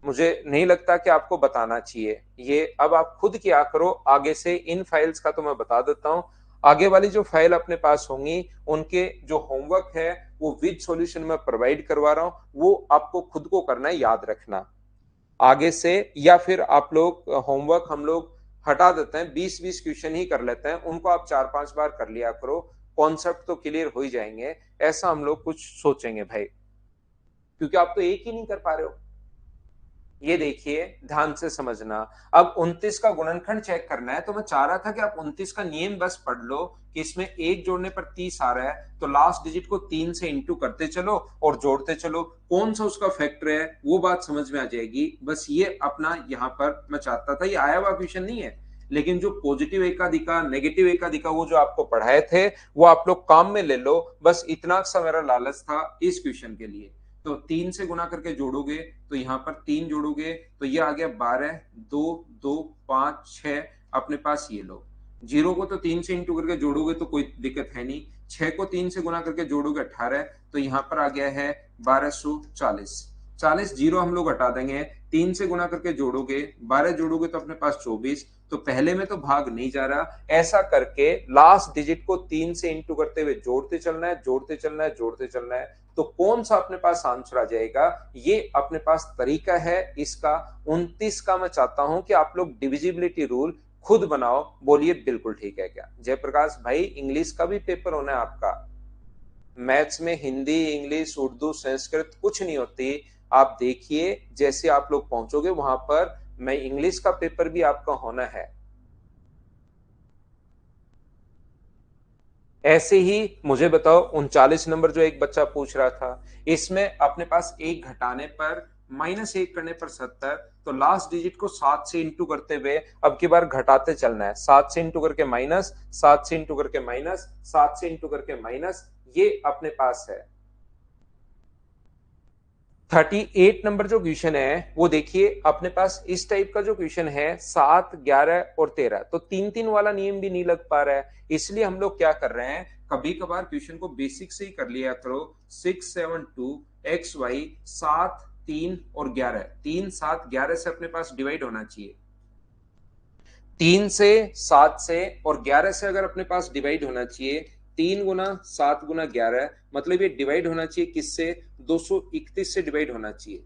S1: मुझे नहीं लगता कि आपको बताना चाहिए, ये अब आप खुद किया करो। आगे से इन फाइल्स का तो मैं बता देता हूँ, आगे वाली जो फाइल अपने पास होंगी उनके जो होमवर्क है वो विद सॉल्यूशन में प्रोवाइड करवा रहा हूँ, वो आपको खुद को करना है, याद रखना आगे से। या फिर आप लोग होमवर्क हम लोग हटा देते हैं, 20-20 क्वेश्चन ही कर लेते हैं, उनको आप 4-5 बार कर लिया करो, कॉन्सेप्ट तो क्लियर हो ही जाएंगे। ऐसा हम लोग कुछ सोचेंगे भाई, क्योंकि आप तो एक ही नहीं कर पा रहे हो। ये देखिए ध्यान से समझना, अब 29 का गुणनखंड चेक करना है, तो मैं चाह रहा था कि आप 29 का नियम बस पढ़ लो कि इसमें एक जोड़ने पर 30 आ रहा है, तो लास्ट डिजिट को 3 से इंटू करते चलो और जोड़ते चलो, कौन सा उसका फैक्टर है वो बात समझ में आ जाएगी। बस ये अपना यहाँ पर मैं चाहता था, ये आया हुआ क्वेश्चन नहीं है, लेकिन जो पॉजिटिव एकाधिका नेगेटिव एकाधिका वो जो आपको पढ़ाए थे वो आप लोग काम में ले लो, बस इतना सा मेरा लालच था इस क्वेश्चन के लिए। तो 3 से गुना करके जोड़ोगे तो यहाँ पर 3 जोड़ोगे तो ये आ गया 12, 2 2 5 6, अपने पास ये लो। 0 को तो 3 से इंटू करके जोड़ोगे तो कोई दिक्कत है नहीं, 6 को 3 से गुना करके जोड़ोगे 18, तो यहाँ पर आ गया है 1240। 40 जीरो हम लोग हटा देंगे, 3 से गुना करके जोड़ोगे, 12 जोड़ोगे तो अपने पास 24, तो पहले में तो भाग नहीं जा रहा। ऐसा करके लास्ट डिजिट को 3 से इंटू करते हुए जोड़ते चलना है, जोड़ते चलना है, जोड़ते चलना है। तो कौन सा अपने पास आंसर आ जाएगा, ये अपने पास तरीका है इसका 29 का। मैं चाहता हूं कि आप लोग डिविजिबिलिटी रूल खुद बनाओ, बोलिए बिल्कुल ठीक है क्या? जयप्रकाश भाई, इंग्लिश का भी पेपर होना है आपका, मैथ्स में हिंदी, इंग्लिश, उर्दू, संस्कृत कुछ नहीं होती। आप देखिए जैसे आप लोग पहुंचोगे वहां पर, मैं इंग्लिश का पेपर भी आपका होना है। ऐसे ही मुझे बताओ 39 नंबर जो एक बच्चा पूछ रहा था, इसमें अपने पास एक घटाने पर -1 करने पर 70, तो लास्ट डिजिट को 7 से इंटू करते हुए अब की बार घटाते चलना है। 7 से इंटू करके माइनस, 7 से इंटू करके माइनस, 7 से इंटू करके माइनस, ये अपने पास है। 38 नंबर जो क्वेश्चन है वो देखिए, अपने पास इस टाइप का जो क्वेश्चन है 7, 11 और 13, तो 3-3 वाला नियम भी नहीं लग पा रहा है। इसलिए हम लोग क्या कर रहे हैं, कभी कभार क्वेश्चन को बेसिक से ही कर लिया करो। 6 7 2 एक्स वाई, 7 3 और 11, 3 7 11 से अपने पास डिवाइड होना चाहिए। 3 से 7 से और 11 से अगर अपने पास डिवाइड होना चाहिए, 3 गुना 7 गुना 11, मतलब ये डिवाइड होना चाहिए किससे, 231 से डिवाइड होना चाहिए।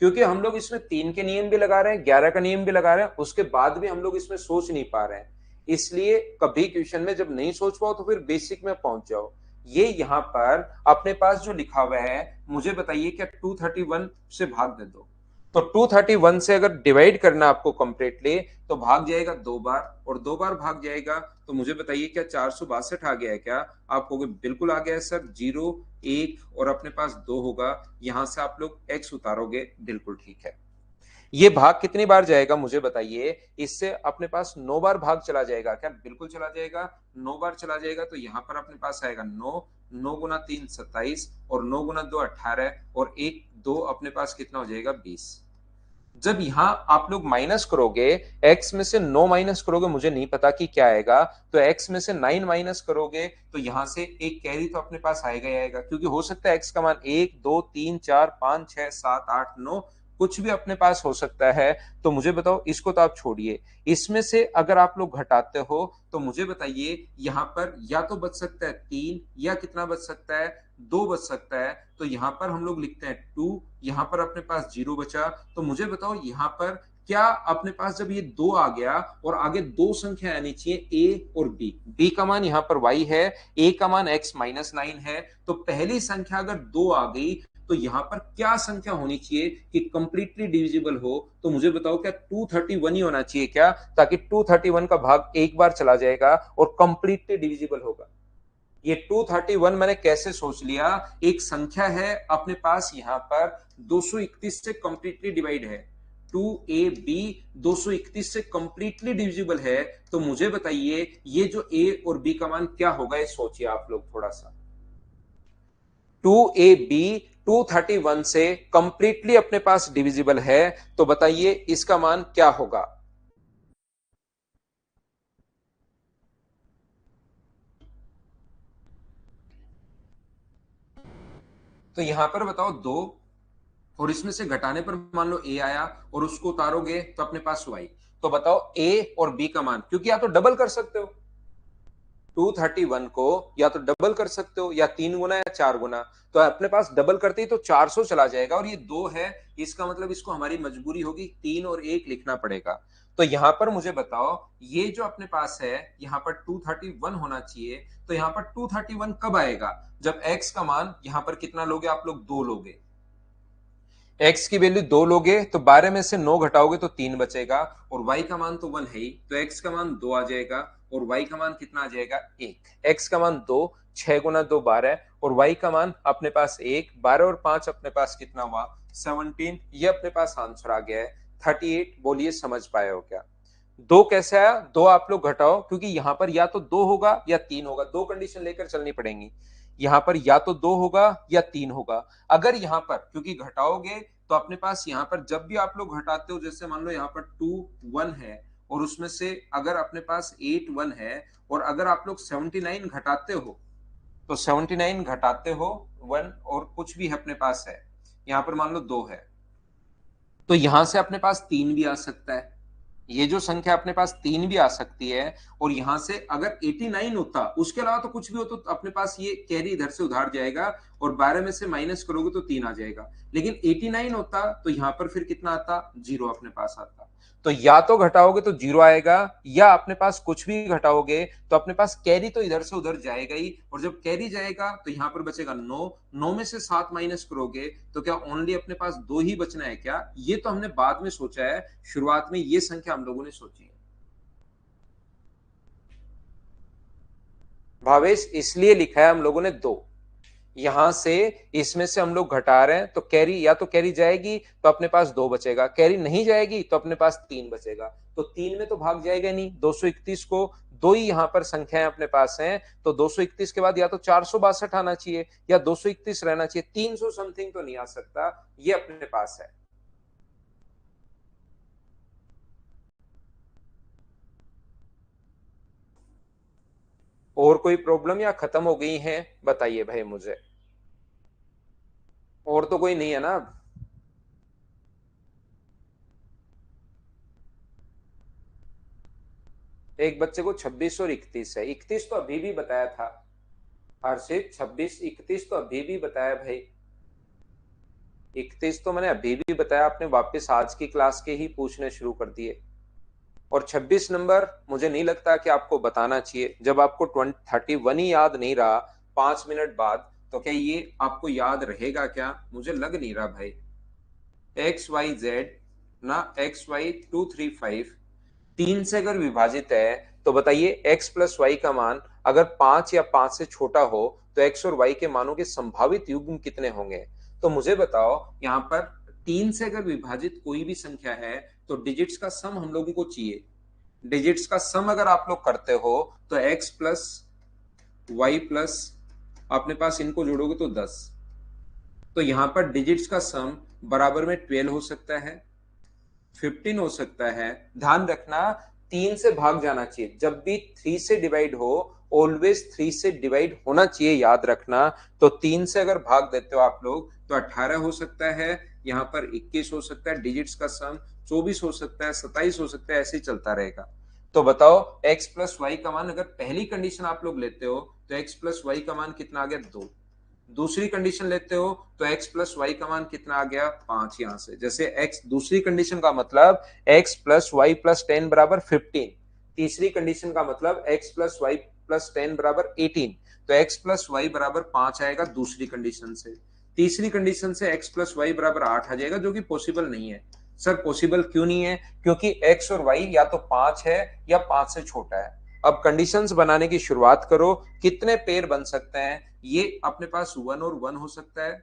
S1: क्योंकि हम लोग इसमें 3 के नियम भी लगा रहे हैं, 11 का नियम भी लगा रहे हैं, उसके बाद भी हम लोग इसमें सोच नहीं पा रहे हैं। इसलिए कभी क्वेश्चन में जब नहीं सोच पाओ तो फिर बेसिक में पहुंच जाओ। ये यहां पर अपने पास जो लिखा हुआ है, मुझे बताइए क्या 231 से भाग दे दो, तो 231 से अगर डिवाइड करना आपको कंप्लीटली तो भाग जाएगा 2 बार, और 2 बार भाग जाएगा तो मुझे बताइए क्या 462 आ गया है क्या? आप कहोगे बिल्कुल आ गया है सर, 0 1 और अपने पास 2 होगा, यहां से आप लोग x उतारोगे, बिल्कुल ठीक है। ये भाग कितनी बार जाएगा मुझे बताइए, इससे अपने पास 9 बार भाग चला जाएगा क्या? बिल्कुल चला जाएगा, 9 बार चला जाएगा, तो यहां पर अपने पास आएगा 9, 9 गुना 3 27, और 9 गुना 2 18, और 1 2 अपने पास कितना हो जाएगा 20। जब यहां आप लोग माइनस करोगे, x में से 9 माइनस करोगे, मुझे नहीं पता कि क्या आएगा, तो x में से 9 माइनस करोगे तो यहां से एक कैरी तो अपने पास आएगा ही आएगा, क्योंकि हो सकता है x का मान 1 2 3 4 5 6 7 8 9 कुछ भी अपने पास हो सकता है। तो मुझे बताओ, इसको तो आप छोड़िए, इसमें से अगर आप लोग घटाते हो तो मुझे बताइए यहां पर या तो बच सकता है 3, या कितना बच सकता है, 2 बच सकता है। तो यहां पर हम लोग लिखते हैं 2, यहां पर अपने पास 0 बचा। तो मुझे बताओ यहां पर क्या अपने पास जब ये 2 आ गया और आगे 2 संख्या आनी चाहिए a और b का मान यहां पर y है, a का मान x -9 है, तो पहली संख्या अगर 2 आ गई तो यहां पर क्या संख्या होनी चाहिए कि कंप्लीटली डिविजिबल हो? तो मुझे बताओ क्या 231 ही होना चाहिए क्या, ताकि 231 का भाग एक बार चला जाएगा और कंप्लीटली डिविजिबल होगा। ये 231 मैंने कैसे सोच लिया, एक संख्या है अपने पास यहां पर 231 से कंप्लीटली डिवाइड है, 2ab 231 से कंप्लीटली डिविजिबल है, तो मुझे बताइए ये जो a और b का मान क्या होगा, ये सोचिए आप लोग थोड़ा सा। 2ab 231 से कंप्लीटली अपने पास डिविजिबल है, तो बताइए इसका मान क्या होगा? तो यहां पर बताओ 2, और इसमें से घटाने पर मान लो a आया और उसको उतारोगे तो अपने पास y। तो बताओ a और b का मान, क्योंकि या तो डबल कर सकते हो 231 को, या तो डबल कर सकते हो, या 3 गुना या 4 गुना, तो अपने पास डबल करते ही तो 400 चला जाएगा, और ये 2 है, इसका मतलब इसको हमारी मजबूरी होगी 3 और 1 लिखना पड़ेगा। तो यहां पर मुझे बताओ, ये जो अपने पास है यहां पर 231 होना चाहिए, तो यहां पर 231 कब आएगा, जब x का मान यहां पर कितना लोगे आप लोग, 2 लोगे। x की वैल्यू 2 लोगे तो 12 में से 9 घटाओगे तो 3 बचेगा, और y का मान तो 1 है ही, तो x का मान 2 आ जाएगा, और y का मान कितना आ जाएगा 1। x का मान 2, 6 गुना 2 12, और y का मान अपने पास 1, 12 और 5 अपने पास कितना हुआ 17, ये अपने पास आंसर आ गया है 38। बोलिए समझ पाए हो क्या? 2 कैसे आया, 2 आप लोग घटाओ, क्योंकि यहां पर या तो 2 होगा या 3 होगा, 2 कंडीशन लेकर चलनी पड़ेंगी। यहाँ पर या तो 2 होगा या 3 होगा। अगर यहाँ पर क्योंकि घटाओगे तो अपने पास यहाँ पर जब भी आप लोग घटाते हो, जैसे मान लो यहाँ पर 2 1 है और उसमें से अगर अपने पास 8 1 है और अगर आप लोग 79 घटाते हो तो 79 घटाते हो 1 और कुछ भी है अपने पास है, यहाँ पर मान लो 2 है, तो यहां से अपने पास 3 भी आ सकता है। ये जो संख्या अपने पास 3 भी आ सकती है और यहां से अगर 89 होता, उसके अलावा तो कुछ भी हो तो अपने पास ये कैरी इधर से उधार जाएगा और 12 में से माइनस करोगे तो 3 आ जाएगा। लेकिन 89 होता तो यहां पर फिर कितना आता, 0 अपने पास आता। तो या तो घटाओगे तो 0 आएगा या अपने पास कुछ भी घटाओगे तो अपने पास कैरी तो इधर से उधर जाएगा ही, और जब कैरी जाएगा तो यहां पर बचेगा 9। 9 में से 7 माइनस करोगे तो क्या ओनली अपने पास 2 ही बचना है क्या? ये तो हमने बाद में सोचा है, शुरुआत में ये संख्या हम लोगों ने सोची है। भावेश इसलिए लिखा है हम लोगों ने 2, यहां से इसमें से हम लोग घटा रहे हैं तो कैरी या तो कैरी जाएगी तो अपने पास 2 बचेगा, कैरी नहीं जाएगी तो अपने पास 3 बचेगा। तो 3 में तो भाग जाएगा नहीं, 231 को, 2 ही यहां पर संख्याएं अपने पास हैं, तो 231 के बाद या तो 462 आना चाहिए या 231 रहना चाहिए, 300 समथिंग तो नहीं आ सकता, ये अपने पास है। और कोई प्रॉब्लम या खत्म हो गई है बताइए भाई मुझे, और तो कोई नहीं है ना? एक बच्चे को 26 और 31 है, 31 तो अभी भी बताया था हर्षित, 26 31 तो अभी भी बताया भाई, 31 तो मैंने अभी भी बताया, आपने वापस आज की क्लास के ही पूछने शुरू कर दिए। और 26 नंबर मुझे नहीं लगता कि आपको बताना चाहिए, जब आपको 31 ही याद नहीं रहा 5 मिनट बाद, तो क्या ये आपको याद रहेगा क्या? मुझे लग नहीं रहा भाई। एक्स वाई जेड ना, एक्स वाई 235 3 से अगर विभाजित है तो बताइए x प्लस वाई का मान अगर 5 या 5 से छोटा हो तो x और y के मानों के संभावित युग्म कितने होंगे? तो मुझे बताओ, यहाँ पर 3 से अगर विभाजित कोई भी संख्या है तो डिजिट्स का सम हम लोगों को चाहिए। डिजिट्स का सम अगर आप लोग करते हो तो x प्लस वाई प्लस अपने पास इनको जोड़ोगे तो 10, तो यहां पर डिजिट्स का सम बराबर में 12 हो सकता है, 15 हो सकता है। ध्यान रखना 3 से भाग जाना चाहिए, जब भी 3 से डिवाइड हो ऑलवेज 3 से डिवाइड होना चाहिए, याद रखना। तो 3 से अगर भाग देते हो आप लोग तो 18 हो सकता है, यहाँ पर 21 हो सकता है, डिजिट्स का सम 24 हो सकता है, 27 हो सकता है, ऐसे ही चलता रहेगा। तो बताओ x प्लस वाई का मान अगर पहली कंडीशन आप लोग लेते हो तो x प्लस वाई का मान कितना आ गया, 2। दूसरी कंडीशन लेते हो तो x प्लस वाई का मान कितना आ गया, 5। यहां से जैसे x दूसरी कंडीशन का मतलब x प्लस वाई प्लस 10 बराबर 15, तीसरी कंडीशन का मतलब x प्लस वाई प्लस 10 बराबर 18, तो x प्लस वाई बराबर 5 आएगा दूसरी कंडीशन से। तीसरी कंडीशन से x प्लस वाई बराबर 8 आ जाएगा, जो कि पॉसिबल नहीं है। सर पॉसिबल क्यों नहीं है? क्योंकि x और y या तो 5 है या 5 से छोटा है। अब कंडीशंस बनाने की शुरुआत करो, कितने पेयर बन सकते हैं? ये अपने पास 1 और 1 हो सकता है,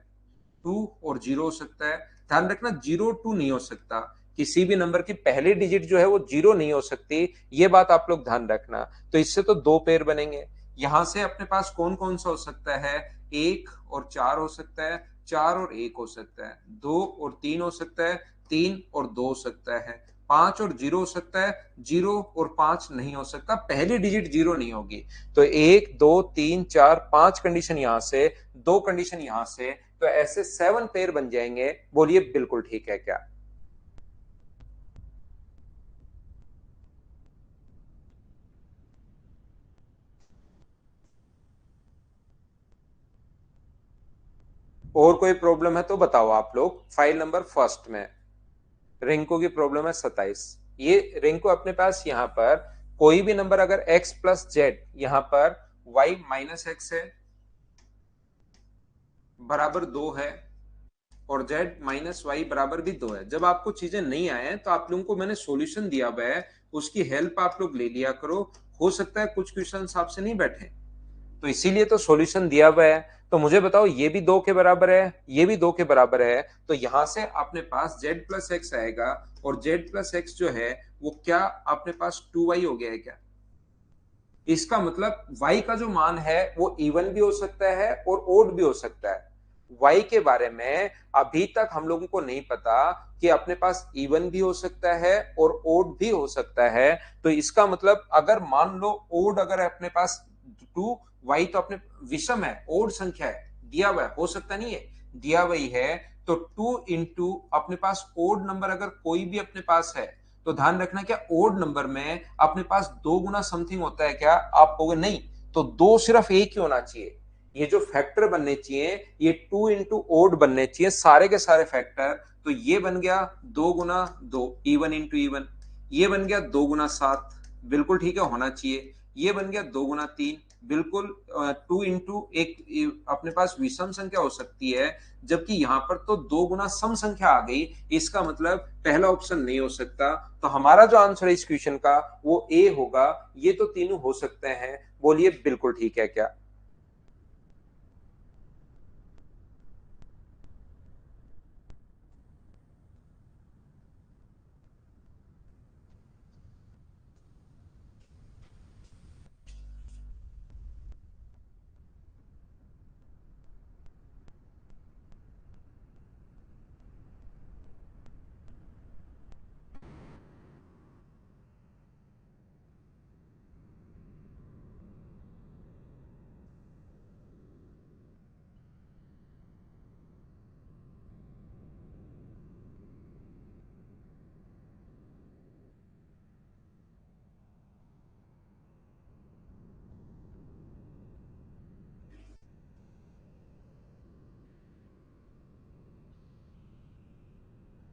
S1: 2 और 0 हो सकता है। ध्यान रखना 0 2 नहीं हो सकता, किसी भी नंबर की पहली डिजिट जो है वो 0 नहीं हो सकती, ये बात आप लोग ध्यान रखना। तो इससे तो 2 पेयर बनेंगे। यहां से अपने पास कौन कौन सा हो सकता है? 1 और 4 हो सकता है, 4 और 1 हो सकता है, 2 और 3 हो सकता है, 3 और 2 हो सकता है, 5 और 0 हो सकता है, 0 और 5 नहीं हो सकता, पहली डिजिट 0 नहीं होगी। तो 1 2 3 4 5 कंडीशन यहां से, 2 कंडीशन यहां से, तो ऐसे 7 पेयर बन जाएंगे। बोलिए बिल्कुल ठीक है क्या? और कोई प्रॉब्लम है तो बताओ आप लोग। फाइल नंबर फर्स्ट में रिंकू की प्रॉब्लम है 27। ये रिंकू अपने पास यहाँ पर कोई भी नंबर अगर x प्लस जेड, यहाँ पर y माइनस एक्स है बराबर 2 है और z माइनस वाई बराबर भी 2 है। जब आपको चीजें नहीं आए तो आप लोगों को मैंने सॉल्यूशन दिया हुआ है, उसकी हेल्प आप लोग ले लिया करो। हो सकता है कुछ क्वेश्चन आपसे नहीं बैठे, तो इसीलिए तो सॉल्यूशन दिया हुआ है। तो मुझे बताओ ये भी 2 के बराबर है, ये भी 2 के बराबर है, तो यहां से अपने पास z प्लस एक्स आएगा और z प्लस एक्स जो है वो क्या अपने पास 2y हो गया है क्या? इसका मतलब y का जो मान है वो इवन भी हो सकता है और ओड भी हो सकता है। y के बारे में अभी तक हम लोगों को नहीं पता कि अपने पास इवन भी हो सकता है और ओड भी हो सकता है। तो इसका मतलब अगर मान लो ओड अगर अपने पास टू, y तो अपने विषम है, ओड संख्या है, दिया हुआ है, हो सकता नहीं है, दिया हुई है। तो टू इंटू अपने पास ओड नंबर अगर कोई भी अपने पास है, तो ध्यान रखना क्या ओड नंबर में अपने पास दो गुना समथिंग होता है क्या? आप कहोगे नहीं, तो दो सिर्फ एक ही होना चाहिए। ये जो फैक्टर बनने चाहिए ये टू इंटू ओड बनने चाहिए सारे के सारे फैक्टर। तो ये बन गया दो गुना दो, इवन इंटू इवन। ये बन गया दो गुना सात, बिल्कुल ठीक है, होना चाहिए। ये बन गया दो गुना तीन, बिल्कुल। टू इंटू एक अपने पास विषम संख्या हो सकती है, जबकि यहां पर तो दो गुना सम संख्या आ गई। इसका मतलब पहला ऑप्शन नहीं हो सकता। तो हमारा जो आंसर है इस क्वेश्चन का वो ए होगा। ये तो तीनों हो सकते हैं, बोलिए बिल्कुल ठीक है क्या?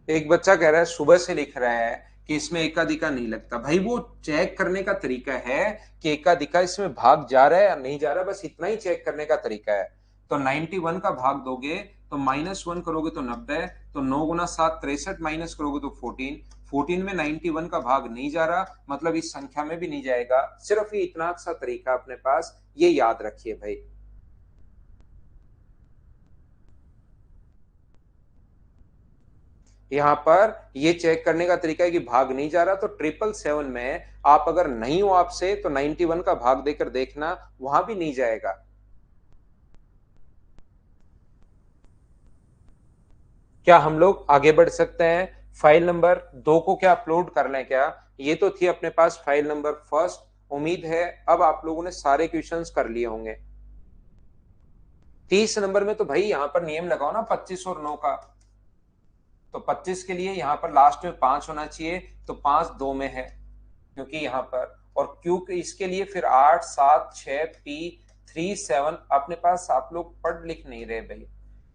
S1: एक बच्चा कह रहा है, सुबह से लिख रहा है कि इसमें एकाधिका नहीं लगता। भाई वो चेक करने का तरीका है कि एकाधिका इसमें भाग जा रहा है या नहीं जा रहा, बस इतना ही चेक करने का तरीका है। तो 91 का भाग दोगे तो -1 करोगे तो 90, तो 9 गुना 7 63, माइनस करोगे तो 14। 14 में 91 का भाग नहीं जा रहा, मतलब इस संख्या में भी नहीं जाएगा। सिर्फ ये इतना सा तरीका अपने पास, ये याद रखिए भाई। यहाँ पर ये चेक करने का तरीका है कि भाग नहीं जा रहा, तो 777 में आप अगर नहीं हो आपसे तो 91 का भाग देकर देखना, वहां भी नहीं जाएगा। क्या हम लोग आगे बढ़ सकते हैं? फाइल नंबर 2 को क्या अपलोड कर लें क्या? ये तो थी अपने पास फाइल नंबर फर्स्ट। उम्मीद है अब आप लोगों ने सारे क्वेश्चंस कर लिए होंगे। 30 नंबर में तो भाई यहाँ पर नियम लगाओ ना 25 और 9 का। तो 25 के लिए यहाँ पर लास्ट में 5 होना चाहिए, तो 5 2 में है क्योंकि यहाँ पर, और क्यू इसके लिए फिर 8 7 6 पी 3 7 अपने पास। आप लोग पढ़ लिख नहीं रहे भाई।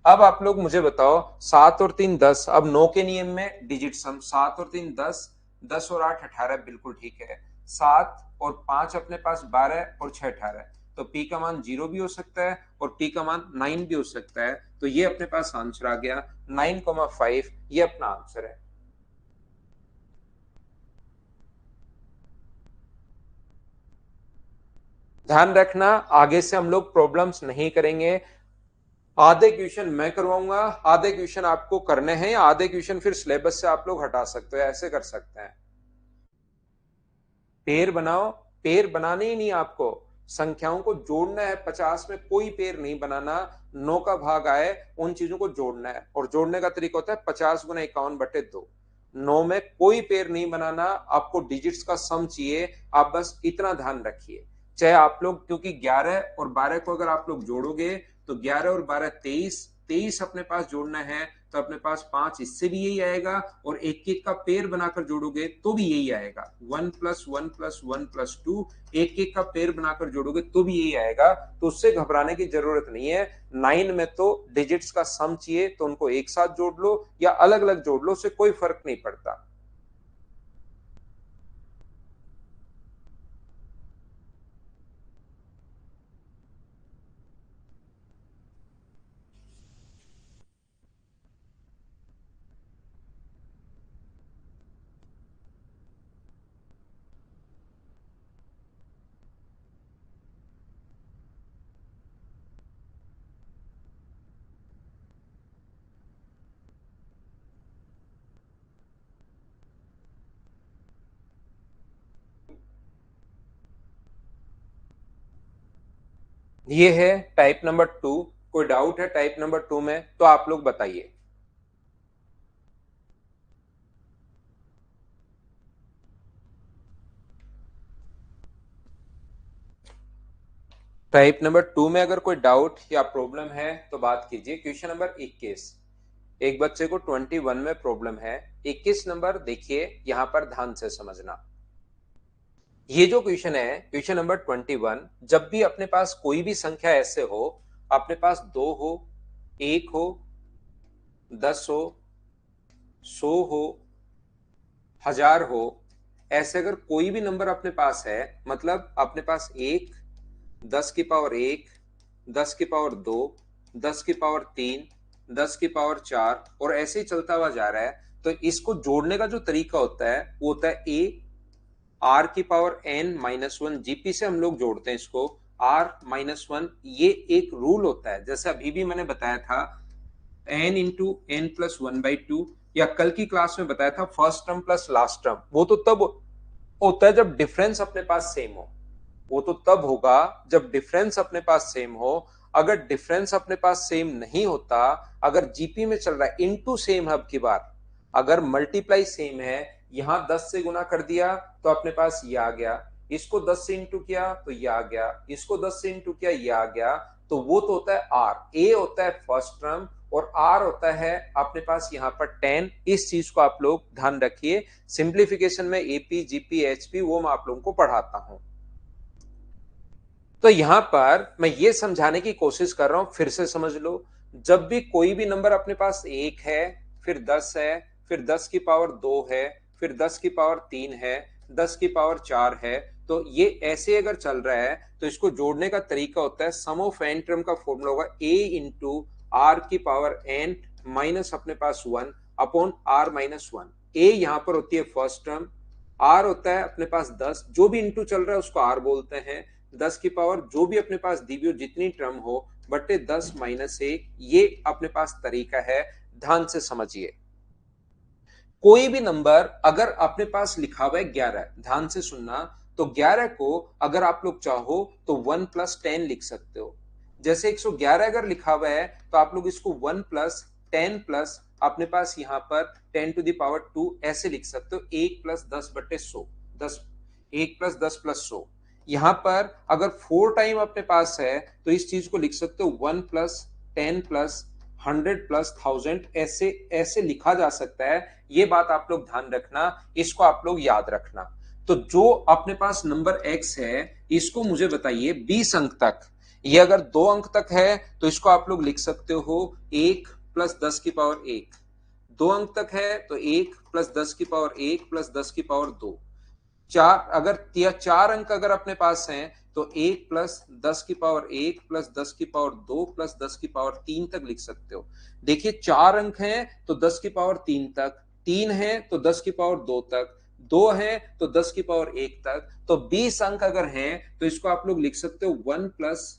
S1: अब आप लोग मुझे बताओ, 7 और 3 10, अब 9 के नियम में डिजिट सम, 7 और 3 10, 10 और 8 18, बिल्कुल ठीक है। 7 और 5 अपने पास 12 और 6 18, तो पी का मान 0 भी हो सकता है और पी का मान 9 भी हो सकता है। तो ये अपने पास आंसर आ गया 9,5, ये अपना आंसर है। ध्यान रखना आगे से हम लोग प्रॉब्लम्स नहीं करेंगे। आधे क्वेश्चन मैं करवाऊंगा, आधे क्वेश्चन आपको करने हैं, या आधे क्वेश्चन फिर सिलेबस से आप लोग हटा सकते हो, ऐसे कर सकते हैं। पेयर बनाओ। पेयर बनाने ही नहीं आपको, संख्याओं को जोड़ना है। 50 में कोई पेयर नहीं बनाना। 9 का भाग आए उन चीजों को जोड़ना है, और जोड़ने का तरीका होता है 50 गुना 51/2। 9 में कोई पेयर नहीं बनाना, आपको डिजिट्स का सम चाहिए। आप बस इतना ध्यान रखिए। चाहे आप लोग, क्योंकि 11 और 12 को अगर आप लोग जोड़ोगे तो 11 और 12 23, 23 अपने पास जोड़ना है, तो अपने पास 5 इससे भी यही आएगा, और एक एक का पेयर बनाकर जोड़ोगे तो भी यही आएगा। 1+1+1+2, एक एक का पेयर बनाकर जोड़ोगे तो भी यही आएगा। तो उससे घबराने की जरूरत नहीं है। 9 में तो डिजिट्स का सम चाहिए, तो उनको एक साथ जोड़ लो या अलग अलग जोड़ लो, उससे कोई फर्क नहीं पड़ता। ये है टाइप नंबर 2। कोई डाउट है टाइप नंबर 2 में तो आप लोग बताइए। टाइप नंबर 2 में अगर कोई डाउट या प्रॉब्लम है तो बात कीजिए। क्वेश्चन नंबर 21, एक बच्चे को 21 में प्रॉब्लम है। 21 नंबर देखिए, यहां पर ध्यान से समझना। ये जो क्वेश्चन है क्वेश्चन नंबर 21, जब भी अपने पास कोई भी संख्या ऐसे हो, अपने पास 2 हो, 1 हो, 10 हो, 100 हो, 1000 हो, ऐसे अगर कोई भी नंबर अपने पास है, मतलब अपने पास 1, 10 की पावर 1, 10 की पावर 2, 10 की पावर 3, 10 की पावर 4 और ऐसे ही चलता हुआ जा रहा है, तो इसको जोड़ने का जो तरीका होता है वो होता है ए आर की power n minus one. GP से हम लोग जोड़ते हैं इसको आर माइनस वन। ये एक रूल होता है, जैसे अभी भी मैंने बताया था n into n plus one by two, या कल की क्लास में बताया था first term plus last term. वो तो तब होता है जब डिफरेंस अपने पास सेम हो। वो तो तब होगा जब डिफरेंस अपने पास सेम हो। अगर डिफरेंस अपने पास सेम नहीं होता, अगर जीपी में चल रहा है इनटू सेम है, अब की बार अगर मल्टीप्लाई सेम है, यहां 10 से गुना कर दिया तो अपने पास ये आ गया, इसको 10 से इंटू किया तो ये आ गया, इसको 10 से इंटू किया ये आ गया, तो वो तो होता है आर। ए होता है फर्स्ट टर्म और आर होता है अपने पास यहाँ पर 10। इस चीज को आप लोग ध्यान रखिए। सिंप्लीफिकेशन में एपी जीपी एचपी वो मैं आप लोगों को पढ़ाता हूं। तो यहां पर मैं ये समझाने की कोशिश कर रहा हूं, फिर से समझ लो। जब भी कोई भी नंबर अपने पास 1 है, फिर 10 है, फिर 10 की पावर 2 है, फिर 10 की पावर 3 है, 10 की पावर 4 है, तो ये ऐसे अगर चल रहा है तो इसको जोड़ने का तरीका होता है सम ऑफ एन टर्म का फॉर्मूला होगा ए इंटू आर की पावर एन माइनस अपने पास 1 अपॉन आर माइनस 1। ए यहां पर होती है फर्स्ट टर्म, आर होता है अपने पास 10, जो भी इंटू चल रहा है उसको आर बोलते हैं। 10 की पावर जो भी अपने पास दी हुई हो, जितनी टर्म हो, बटे 10 माइनस 1, ये अपने पास तरीका है। ध्यान से समझिए। कोई भी नंबर अगर अपने पास लिखा हुआ है 11, ध्यान से सुनना, तो 11 को अगर आप लोग चाहो तो 1 प्लस 10 लिख सकते हो। जैसे 111 अगर लिखा हुआ है तो आप लोग इसको 1 प्लस 10 प्लस अपने पास यहां पर 10 टू द पावर 2 ऐसे लिख सकते हो। 1 प्लस 10 बटे 100, 10, 1 प्लस 10 प्लस 100। यहां पर अगर 4 टाइम अपने पास है तो इस चीज को लिख सकते हो 1 प्लस 10 प्लस 100 प्लस 1000, ऐसे ऐसे लिखा जा सकता है। ये बात आप लोग ध्यान रखना, इसको आप लोग याद रखना। तो जो अपने पास नंबर x है, इसको मुझे बताइए 20 अंक तक। ये अगर 2 अंक तक है तो इसको आप लोग लिख सकते हो 1 प्लस 10 की पावर 1। 2 अंक तक है तो 1 प्लस 10 की पावर 1 प्लस 10 की पावर 2। चार अगर 4 अंक अगर अपने पास हैं तो 1 प्लस 10 की पावर 1 प्लस 10 की पावर 2 प्लस 10 की पावर 3 तक लिख सकते हो। देखिए 4 अंक हैं तो 10 की पावर 3 तक, 3 है तो 10 की पावर 2 तक, 2 है तो 10 की पावर 1 तक। तो 20 अंक अगर हैं तो इसको आप लोग लिख सकते हो 1 plus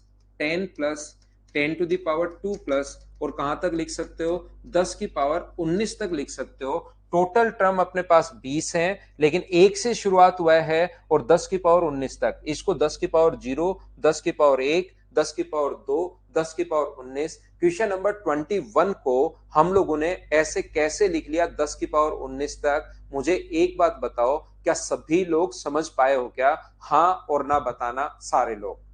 S1: 10 to the power 2 plus, और कहां तक लिख सकते हो 10 की पावर 19 तक लिख सकते हो। टोटल टर्म अपने पास 20 हैं, लेकिन 1 से शुरुआत हुआ है और 10 की पावर 19 तक। इसको 10 की पावर 0, 10 की पावर 1, 10 की पावर 2, 10 की पावर 19। क्वेश्चन नंबर 21 को हम लोगों ने ऐसे कैसे लिख लिया 10 की पावर 19 तक? मुझे एक बात बताओ, क्या सभी लोग समझ पाए हो क्या? हाँ और ना बताना सारे लोग।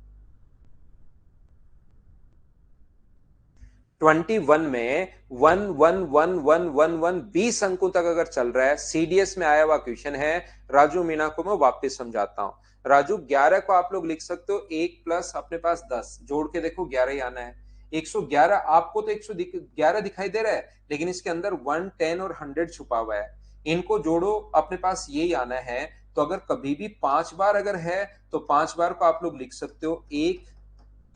S1: 21 में 1 1 1 1 1 1 20 अंकों तक अगर चल रहा है, सीडीएस में आया हुआ क्वेश्चन है। राजू मीना को मैं वापस समझाता हूं। राजू 11 को आप लोग लिख सकते हो 1 प्लस अपने पास 10, जोड़ के देखो 11 ही आना है। 111 आपको तो 111 दिखाई दे रहा है, लेकिन इसके अंदर 1 10 और 100 छुपा हुआ है। इनको जोड़ो अपने पास यही आना है। तो अगर कभी भी 5 बार अगर है तो 5 बार को आप लोग लिख सकते हो 1,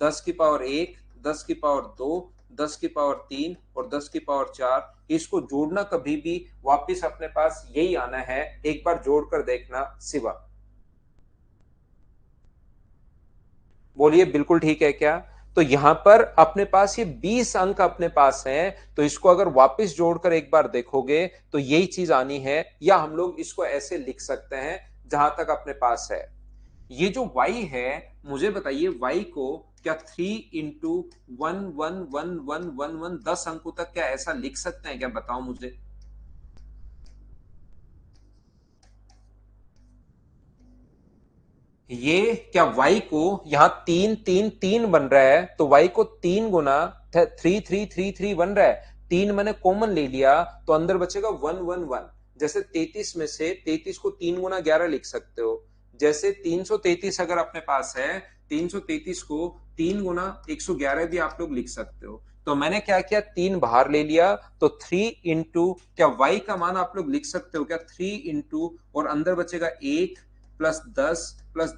S1: 10 की पावर 1, 10 की पावर 2, 10 की पावर 3 और 10 की पावर 4। इसको जोड़ना कभी भी वापस अपने पास यही आना है। एक बार जोड़कर देखना। शिवा बोलिए बिल्कुल ठीक है क्या? तो यहां पर अपने पास ये 20 अंक अपने पास हैं, तो इसको अगर वापस जोड़कर एक बार देखोगे तो यही चीज आनी है, या हम लोग इसको ऐसे लिख सकते हैं जहां तक अपने पास है। ये जो y है, मुझे बताइए y को क्या 3 इंटू 1 1 1 1 1 1 10 अंकों तक क्या ऐसा लिख सकते हैं क्या? बताओ मुझे। ये क्या y को यहां 3 3 3 बन रहा है, तो y को 3 गुना 3 3 3 3 बन रहा है, 3 मैंने कॉमन ले लिया तो अंदर बचेगा 1 1 1। जैसे 33 में से 33 को 3 गुना 11 लिख सकते हो। जैसे 333 अगर अपने पास है, 333 को 3 गुना 111 भी आप लोग लिख सकते हो। तो मैंने क्या किया, 3 बाहर ले लिया, तो 3 इंटू क्या y का मान आप लोग लिख सकते हो क्या, 3 इंटू और अंदर बचेगा 1 प्लस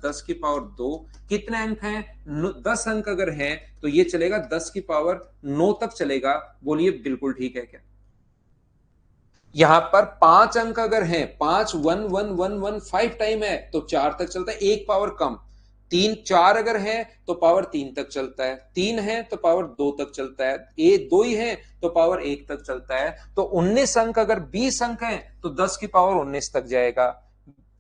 S1: 10 की पावर 2। कितने अंक हैं? 10 अंक अगर हैं तो ये चलेगा 10 की पावर 9 तक चलेगा। बोलिए बिल्कुल ठीक है क्या? यहां पर 5 अंक अगर हैं, 5 1 1 1 1 5 टाइम है तो 4 तक चलता है, एक पावर कम। 3 4 अगर है तो पावर 3 तक चलता है, 3 है तो पावर 2 तक चलता है, 2 ही है तो पावर 1 तक चलता है। तो 19 अंक अगर 20 अंक है तो 10 की पावर 19 तक जाएगा।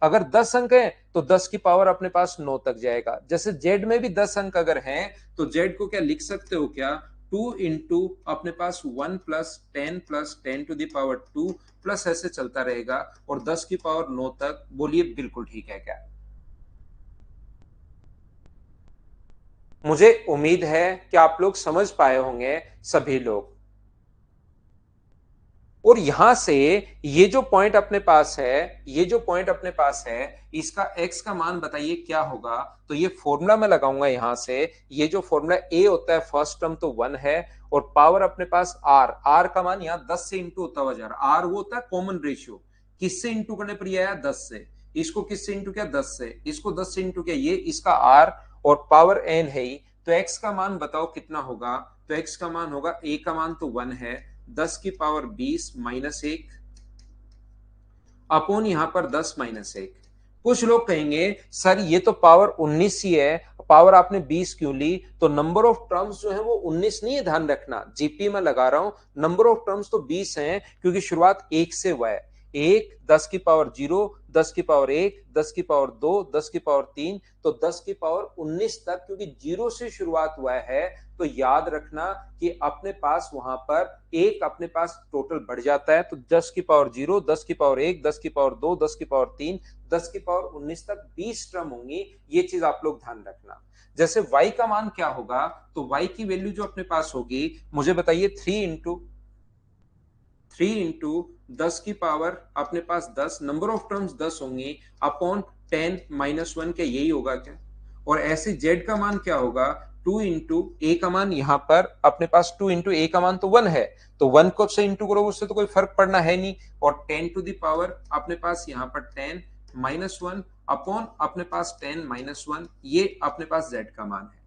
S1: अगर 10 अंक है तो 10 की पावर अपने पास 9 तक जाएगा। जैसे जेड में भी 10 अंक अगर हैं तो जेड को क्या लिख सकते हो क्या, 2 इंटू अपने पास 1 plus 10 to the power 2 plus ऐसे चलता रहेगा और 10 की पावर 9 तक। बोलिए बिल्कुल ठीक है क्या? मुझे उम्मीद है कि आप लोग समझ पाए होंगे सभी लोग। और यहां से ये जो पॉइंट अपने पास है, ये जो पॉइंट अपने पास है, इसका x का मान बताइए क्या होगा। तो ये फॉर्मूला मैं लगाऊंगा यहां से। ये जो फॉर्मूला a होता है, फर्स्ट टर्म तो 1 है और पावर अपने पास r का मान यहाँ 10 से इंटू होता हुआ जा रहा है। r वो होता है कॉमन रेशियो, किससे इंटू करने पर यह आया 10 से, इसको किससे इंटू किया 10 से, इसको 10 से इंटू किया, ये इसका r और पावर n है ही। तो x का मान बताओ कितना होगा। तो x का मान होगा, a का मान तो 1 है, 10 की पावर 20 माइनस 1 अपॉन यहां पर 10 माइनस 1। कुछ लोग कहेंगे सर ये तो पावर 19 ही है, पावर आपने 20 क्यों ली? तो नंबर ऑफ टर्म्स जो है वो 19 नहीं है, ध्यान रखना। जीपी में लगा रहा हूं, नंबर ऑफ टर्म्स तो 20 हैं क्योंकि शुरुआत 1 से हुआ है। 1 10 की पावर 0, 10 की पावर 1, 10 की पावर 2, 10 की पावर 3, तो 10 की पावर 19 तक, क्योंकि 0 से शुरुआत हुआ है। तो याद रखना कि अपने पास वहां पर एक अपने पास टोटल बढ़ जाता है। तो 10 की पावर 0, 10 की पावर 1, 10 की पावर 2, 10 की पावर 3, 10 की पावर 19 तक 20 टर्म होंगी। ये चीज आप लोग ध्यान रखना। जैसे y का मान क्या होगा, तो y की वैल्यू जो अपने पास होगी, मुझे बताइए, 3 इंटू 10 की पावर अपने पास 10, नंबर ऑफ टर्म्स 10 होंगी, अपॉन 10 माइनस 1 के, यही होगा क्या? और ऐसे z का मान क्या होगा, 2 इंटू a का मान, यहां पर अपने पास 2 इंटू a का मान तो 1 है, तो 1 को से इंटू करोगे उससे तो कोई फर्क पड़ना है नहीं। और 10 टू द पावर अपने पास यहां पर 10 माइनस 1 अपॉन अपने पास 10 माइनस 1, ये अपने पास z का मान है।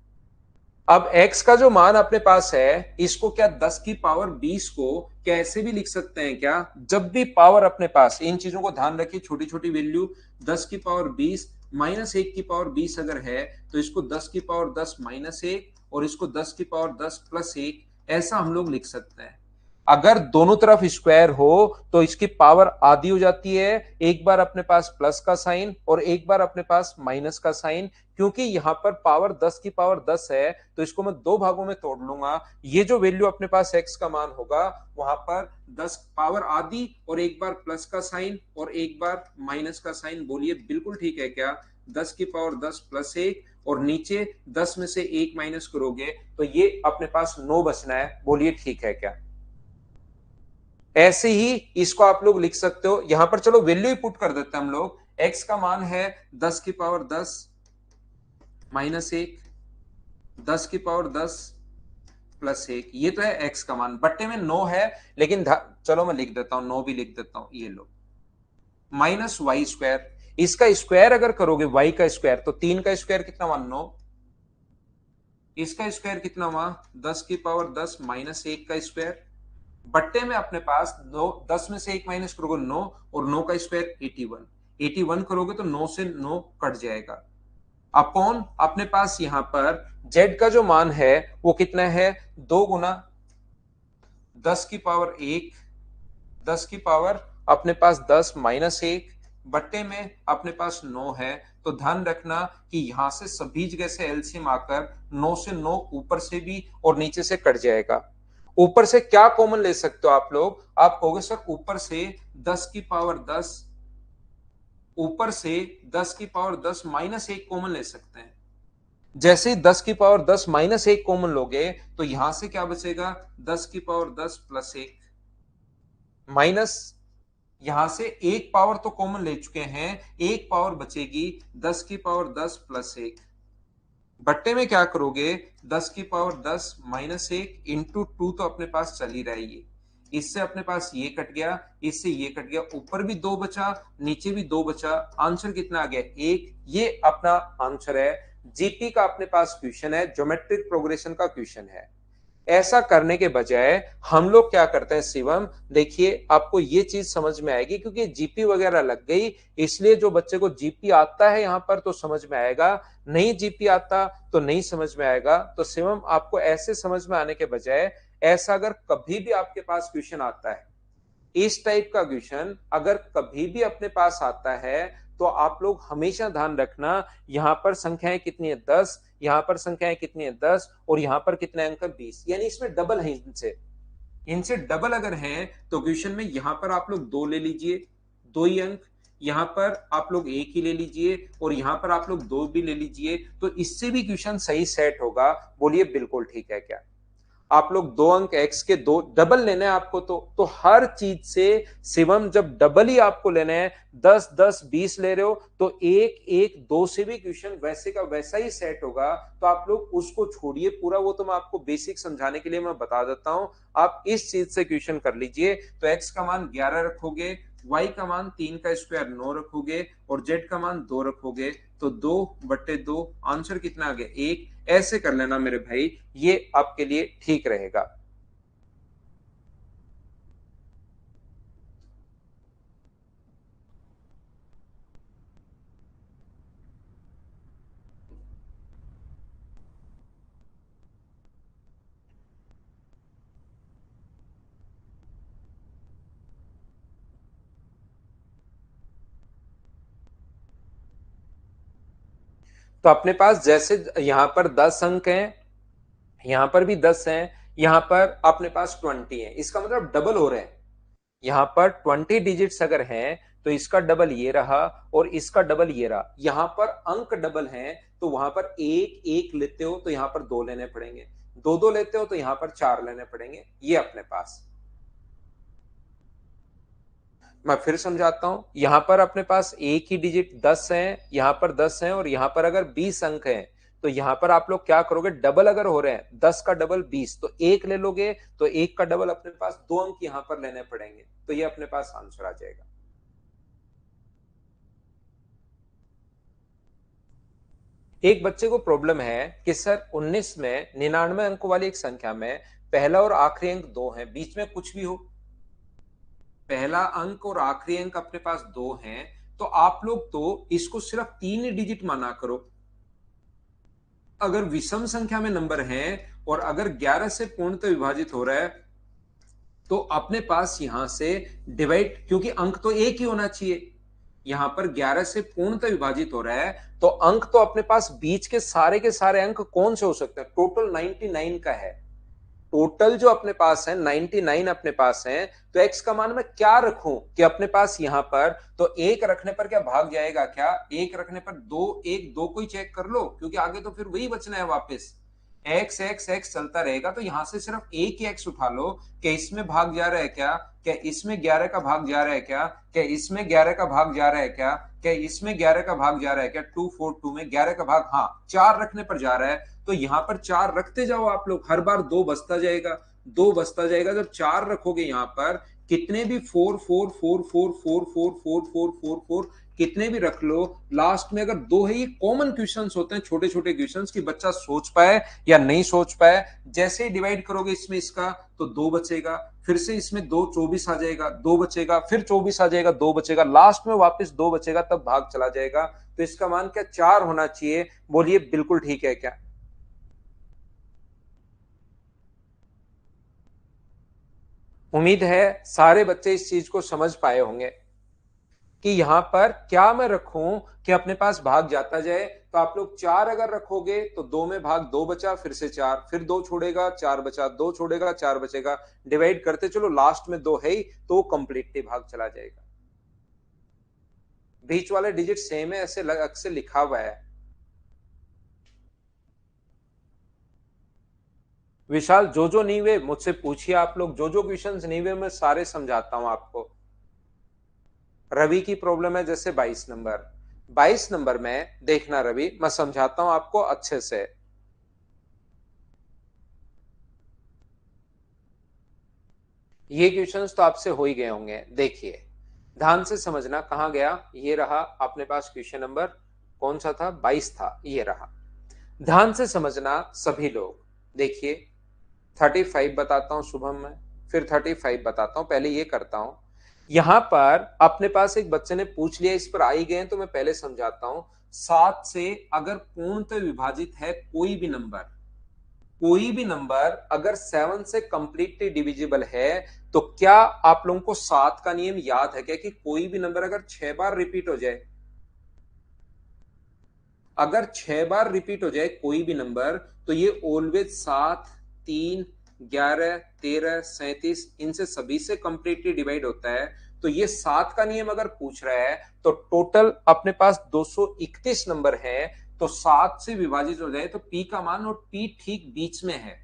S1: अब x का जो मान अपने पास है, इसको क्या 10 की पावर 20 को कैसे भी लिख सकते हैं क्या? जब भी पावर अपने पास, इन चीजों को ध्यान रखिए, छोटी छोटी वैल्यू, 10 की पावर 20 माइनस 1 की पावर 20 अगर है तो इसको 10 की पावर 10 माइनस 1 और इसको 10 की पावर 10 प्लस 1, ऐसा हम लोग लिख सकते हैं। अगर दोनों तरफ स्क्वायर हो तो इसकी पावर आधी हो जाती है, एक बार अपने पास प्लस का साइन और एक बार अपने पास माइनस का साइन। क्योंकि यहां पर पावर 10 की पावर 10 है तो इसको मैं दो भागों में तोड़ लूंगा। ये जो वैल्यू अपने पास x का मान होगा, वहां पर 10 पावर आधी और एक बार प्लस का साइन और एक बार माइनस का साइन। बोलिए बिल्कुल ठीक है क्या? 10 की पावर 10 प्लस 1 और नीचे 10 में से 1 माइनस करोगे तो ये अपने पास 9 बचना है। बोलिए ठीक है क्या? ऐसे ही इसको आप लोग लिख सकते हो। यहां पर चलो वैल्यू ही पुट कर देते हैं हम लोग। x का मान है 10 की पावर 10 माइनस 1, 10 की पावर 10 प्लस 1, ये तो है x का मान। बट्टे में 9 है, लेकिन चलो मैं लिख देता हूं, 9 भी लिख देता हूं, ये लो, माइनस वाई स्क्वायर। इसका स्क्वायर अगर करोगे y का स्क्वायर, तो 3 का स्क्वायर कितना हुआ 9, इसका स्क्वायर कितना हुआ 10 की पावर 10 माइनस 1 का स्क्वायर, बट्टे में अपने पास 9, 10 में से 1 माइनस करोगे 9 और 9 का स्क्वायर 81, 81 करोगे तो 9 से 9 कट जाएगा। अपॉन अपने पास यहां पर z का जो मान है वो कितना है, 2 गुना 10 की पावर 1, 10 की पावर अपने पास 10 माइनस 1, बट्टे में अपने पास 9 है तो ध्यान रखना कि यहां से सभी जगह से एलसीएम आकर 9 से 9 ऊपर से भी और नीचे से कट जाएगा। ऊपर से क्या कॉमन ले सकते हो आप लोग? आप कहोगे सर ऊपर से 10 की पावर 10, ऊपर से 10 की पावर 10 माइनस 1 कॉमन ले सकते हैं। जैसे ही 10 की पावर 10 माइनस 1 कॉमन लोगे तो यहां से क्या बचेगा? 10 की पावर 10 प्लस 1 माइनस, यहां से एक पावर तो कॉमन ले चुके हैं, एक पावर बचेगी 10 की पावर 10 प्लस 1। बट्टे में क्या करोगे? 10 की पावर 10 माइनस 1 इंटू 2 तो अपने पास चल ही रहा है ये, इससे अपने पास ये कट गया, इससे ये कट गया, ऊपर भी 2 बचा, नीचे भी 2 बचा, आंसर कितना आ गया? 1। ये अपना आंसर है। जीपी का अपने पास क्वेश्चन है, ज्योमेट्रिक प्रोग्रेशन का क्वेश्चन है। ऐसा करने के बजाय हम लोग क्या करते हैं शिवम, देखिए आपको ये चीज समझ में आएगी क्योंकि जीपी वगैरह लग गई, इसलिए जो बच्चे को जीपी आता है यहां पर तो समझ में आएगा, नहीं जीपी आता तो नहीं समझ में आएगा। तो शिवम आपको ऐसे समझ में आने के बजाय, ऐसा अगर कभी भी आपके पास क्वेश्चन आता है, इस टाइप का क्वेश्चन अगर कभी भी अपने पास आता है तो आप लोग हमेशा ध्यान रखना, यहां पर संख्याएं कितनी है? 10, यहां पर संख्याएं कितनी है? 10, और यहां पर कितने अंक? 20, यानी इसमें डबल है। इनसे इनसे डबल अगर हैं तो क्वेश्चन में यहां पर आप लोग 2 ले लीजिए, 2 ही अंक, यहां पर आप लोग 1 ही ले लीजिए, और यहां पर आप लोग 2 भी ले लीजिए, तो इससे भी क्वेश्चन सही सेट होगा। बोलिए बिल्कुल ठीक है क्या? आप लोग 2 अंक एक्स के 2 डबल लेने हैं आपको, तो हर चीज से शिवम जब डबल ही आपको लेने हैं, 10 10 20 ले रहे हो तो 1 1 2 से भी क्वेश्चन वैसे का वैसा ही सेट होगा। तो आप लोग उसको छोड़िए पूरा, वो तो मैं आपको बेसिक समझाने के लिए मैं बता देता हूं। आप इस चीज से क्वेश्चन कर लीजिए। तो एक्स का मान 11 रखोगे, y का मान 3 का स्क्वायर 9 रखोगे, और z का मान 2 रखोगे, तो 2/2 आंसर कितना आ गया? 1। ऐसे कर लेना मेरे भाई, ये आपके लिए ठीक रहेगा। तो अपने पास जैसे यहां पर 10 अंक हैं, यहां पर भी 10 हैं, यहां पर अपने पास 20 है, इसका मतलब डबल हो रहे हैं। यहां पर 20 डिजिट्स अगर हैं तो इसका डबल ये रहा और इसका डबल ये रहा। यहां पर अंक डबल हैं तो वहां पर एक एक लेते हो तो यहां पर 2 लेने पड़ेंगे, 2 2 लेते हो तो यहां पर 4 लेने पड़ेंगे, ये अपने पास। मैं फिर समझाता हूं, यहां पर अपने पास एक ही डिजिट 10 है, यहां पर 10 है, और यहां पर अगर 20 अंक हैं तो यहां पर आप लोग क्या करोगे? डबल अगर हो रहे हैं, 10 का डबल 20, तो एक ले लोगे, तो एक का डबल अपने पास 2 अंक यहां पर लेने पड़ेंगे, तो ये अपने पास आंसर आ जाएगा। एक बच्चे को प्रॉब्लम है कि सर 19 में 99 अंकों वाली एक संख्या में पहला और आखिरी अंक 2 है, बीच में कुछ भी हो, पहला अंक और आखिरी अंक अपने पास 2 हैं, तो आप लोग तो इसको सिर्फ 3 ही डिजिट माना करो। अगर विषम संख्या में नंबर है और अगर 11 से पूर्णतः विभाजित हो रहा है तो अपने पास यहां से डिवाइड, क्योंकि अंक तो एक ही होना चाहिए, यहां पर 11 से पूर्णतः विभाजित हो रहा है, तो अंक तो अपने पास बीच के सारे अंक कौन से हो सकते हैं? टोटल 99 का है, टोटल जो अपने पास है 99 अपने पास है। तो x का मान मैं क्या रखूं कि अपने पास यहां पर, तो एक रखने पर क्या भाग जाएगा क्या? एक रखने पर दो, एक दो को ही चेक कर लो, क्योंकि आगे तो फिर वही बचना है वापस, एक्स एक्स एक्स चलता रहेगा, तो यहां से सिर्फ एक ही एक्स उठा लो। क्या इसमें भाग जा रहा है क्या? क्या इसमें 11 का भाग जा रहा है क्या? क्या इसमें 11 का भाग जा रहा है क्या? क्या इसमें 11 का भाग जा रहा है क्या? 242 में 11 का भाग, हाँ, 4 रखने पर जा रहा है, तो यहां पर 4 रखते जाओ आप लोग, हर बार 2 बचता जाएगा, 2 बचता जाएगा। जब 4 रखोगे यहां पर, कितने भी 4 4 4 4 4 4 4 4 4 कितने भी रख लो, लास्ट में अगर 2 है, ये कॉमन क्वेश्चंस होते हैं, छोटे छोटे क्वेश्चंस कि बच्चा सोच पाए या नहीं सोच पाए। जैसे ही डिवाइड करोगे इसमें इसका, तो 2 बचेगा, फिर से इसमें 2 24 आ जाएगा, 2 बचेगा, फिर 24 आ जाएगा, 2 बचेगा, लास्ट में वापस 2 बचेगा, तब भाग चला जाएगा। तो इसका मान क्या 4 होना चाहिए? बोलिए बिल्कुल ठीक है क्या? उम्मीद है सारे बच्चे इस चीज को समझ पाए होंगे। कि यहां पर क्या मैं रखूं कि अपने पास भाग जाता जाए। तो आप लोग 4 अगर रखोगे तो 2 में भाग 2 बचा, फिर से 4, फिर 2 छोड़ेगा 4 बचा, 2 छोड़ेगा 4 बचेगा, डिवाइड करते चलो, लास्ट में 2 है ही तो कंप्लीटली भाग चला जाएगा। बीच वाले डिजिट सेम है, ऐसे अलग से लिखा हुआ है। विशाल, जो जो नहीं हुए मुझसे पूछिए, आप लोग जो जो क्वेश्चंस नहीं हुए मैं सारे समझाता हूं आपको। रवि की प्रॉब्लम है जैसे 22 नंबर, 22 नंबर में देखना रवि, मैं समझाता हूं आपको अच्छे से। ये क्वेश्चंस तो आपसे हो ही गए होंगे, देखिए ध्यान से समझना। कहां गया, ये रहा अपने पास क्वेश्चन नंबर, कौन सा था, 22 था, ये रहा। ध्यान से समझना सभी लोग, देखिए 35 बताता हूं शुभम में, फिर 35 बताता हूं, पहले ये करता हूं। यहां पर अपने पास एक बच्चे ने पूछ लिया, इस पर आ ही गए तो मैं पहले समझाता हूं। 7 से अगर पूर्णतः विभाजित है कोई भी नंबर, कोई भी नंबर अगर 7 से कंप्लीटली डिविजिबल है, तो क्या आप लोगों को 7 का नियम याद है क्या, कि कोई भी नंबर अगर 6 बार रिपीट हो जाए, अगर 6 बार रिपीट हो जाए कोई भी नंबर, तो ये ऑलवेज 7, 3, 11, 13, 37 इनसे सभी से कंप्लीटली डिवाइड होता है। तो ये 7 का नियम अगर पूछ रहा है तो टोटल अपने पास 231 नंबर है, तो 7 से विभाजित हो जाए तो पी का मान, और पी ठीक बीच में है।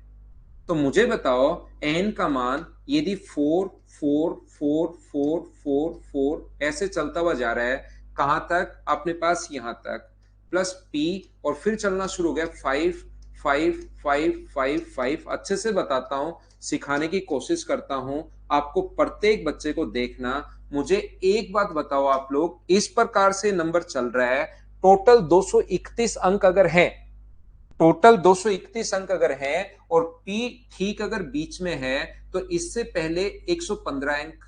S1: तो मुझे बताओ एन का मान यदि 4 4 4 4 4 4 ऐसे चलता हुआ जा रहा है, कहां तक, अपने पास यहां तक, प्लस पी, और फिर चलना शुरू हो गया 5 5 5 5 5। अच्छे से बताता हूं, सिखाने की कोशिश करता हूं आपको, प्रत्येक बच्चे को देखना। मुझे एक बात बताओ आप लोग, इस प्रकार से नंबर चल रहा है, टोटल 231 अंक अगर है, टोटल 231 अंक अगर है, और पी ठीक अगर बीच में है, तो इससे पहले 115 अंक,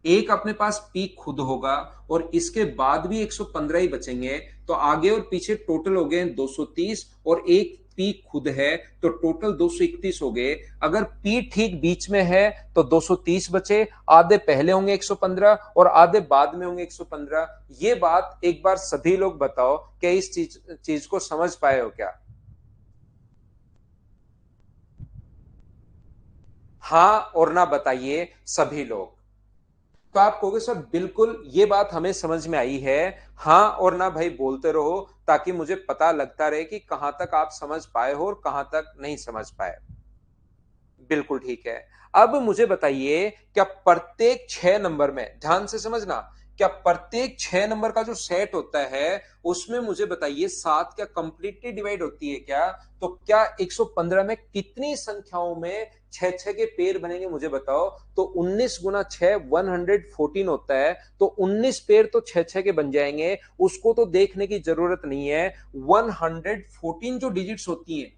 S1: एक अपने पास पी खुद होगा, और इसके बाद भी 115 ही बचेंगे। तो आगे और पीछे टोटल हो गए 230, और एक पी खुद है, तो टोटल 231 हो गए। अगर पी ठीक बीच में है तो 230 बचे, आधे पहले होंगे 115 और आधे बाद में होंगे 115। ये बात एक बार सभी लोग बताओ, क्या इस चीज को समझ पाए हो क्या? हाँ और ना बताइए सभी लोग। तो आप कहोगे सर बिल्कुल ये बात हमें समझ में आई है, हाँ और ना भाई बोलते रहो, ताकि मुझे पता लगता रहे कि कहां तक आप समझ पाए हो और कहां तक नहीं समझ पाए। बिल्कुल ठीक है। अब मुझे बताइए, क्या प्रत्येक 6 नंबर में, ध्यान से समझना, क्या प्रत्येक 6 नंबर का जो सेट होता है उसमें मुझे बताइए 7 क्या कंप्लीटली डिवाइड होती है क्या? तो क्या 115 में कितनी संख्याओं में 6 6 के पेयर बनेंगे मुझे बताओ। तो 19 गुना 6 114 होता है, तो 19 पेयर तो 6 6 के बन जाएंगे, उसको तो देखने की जरूरत नहीं है। 114 जो डिजिट्स होती हैं,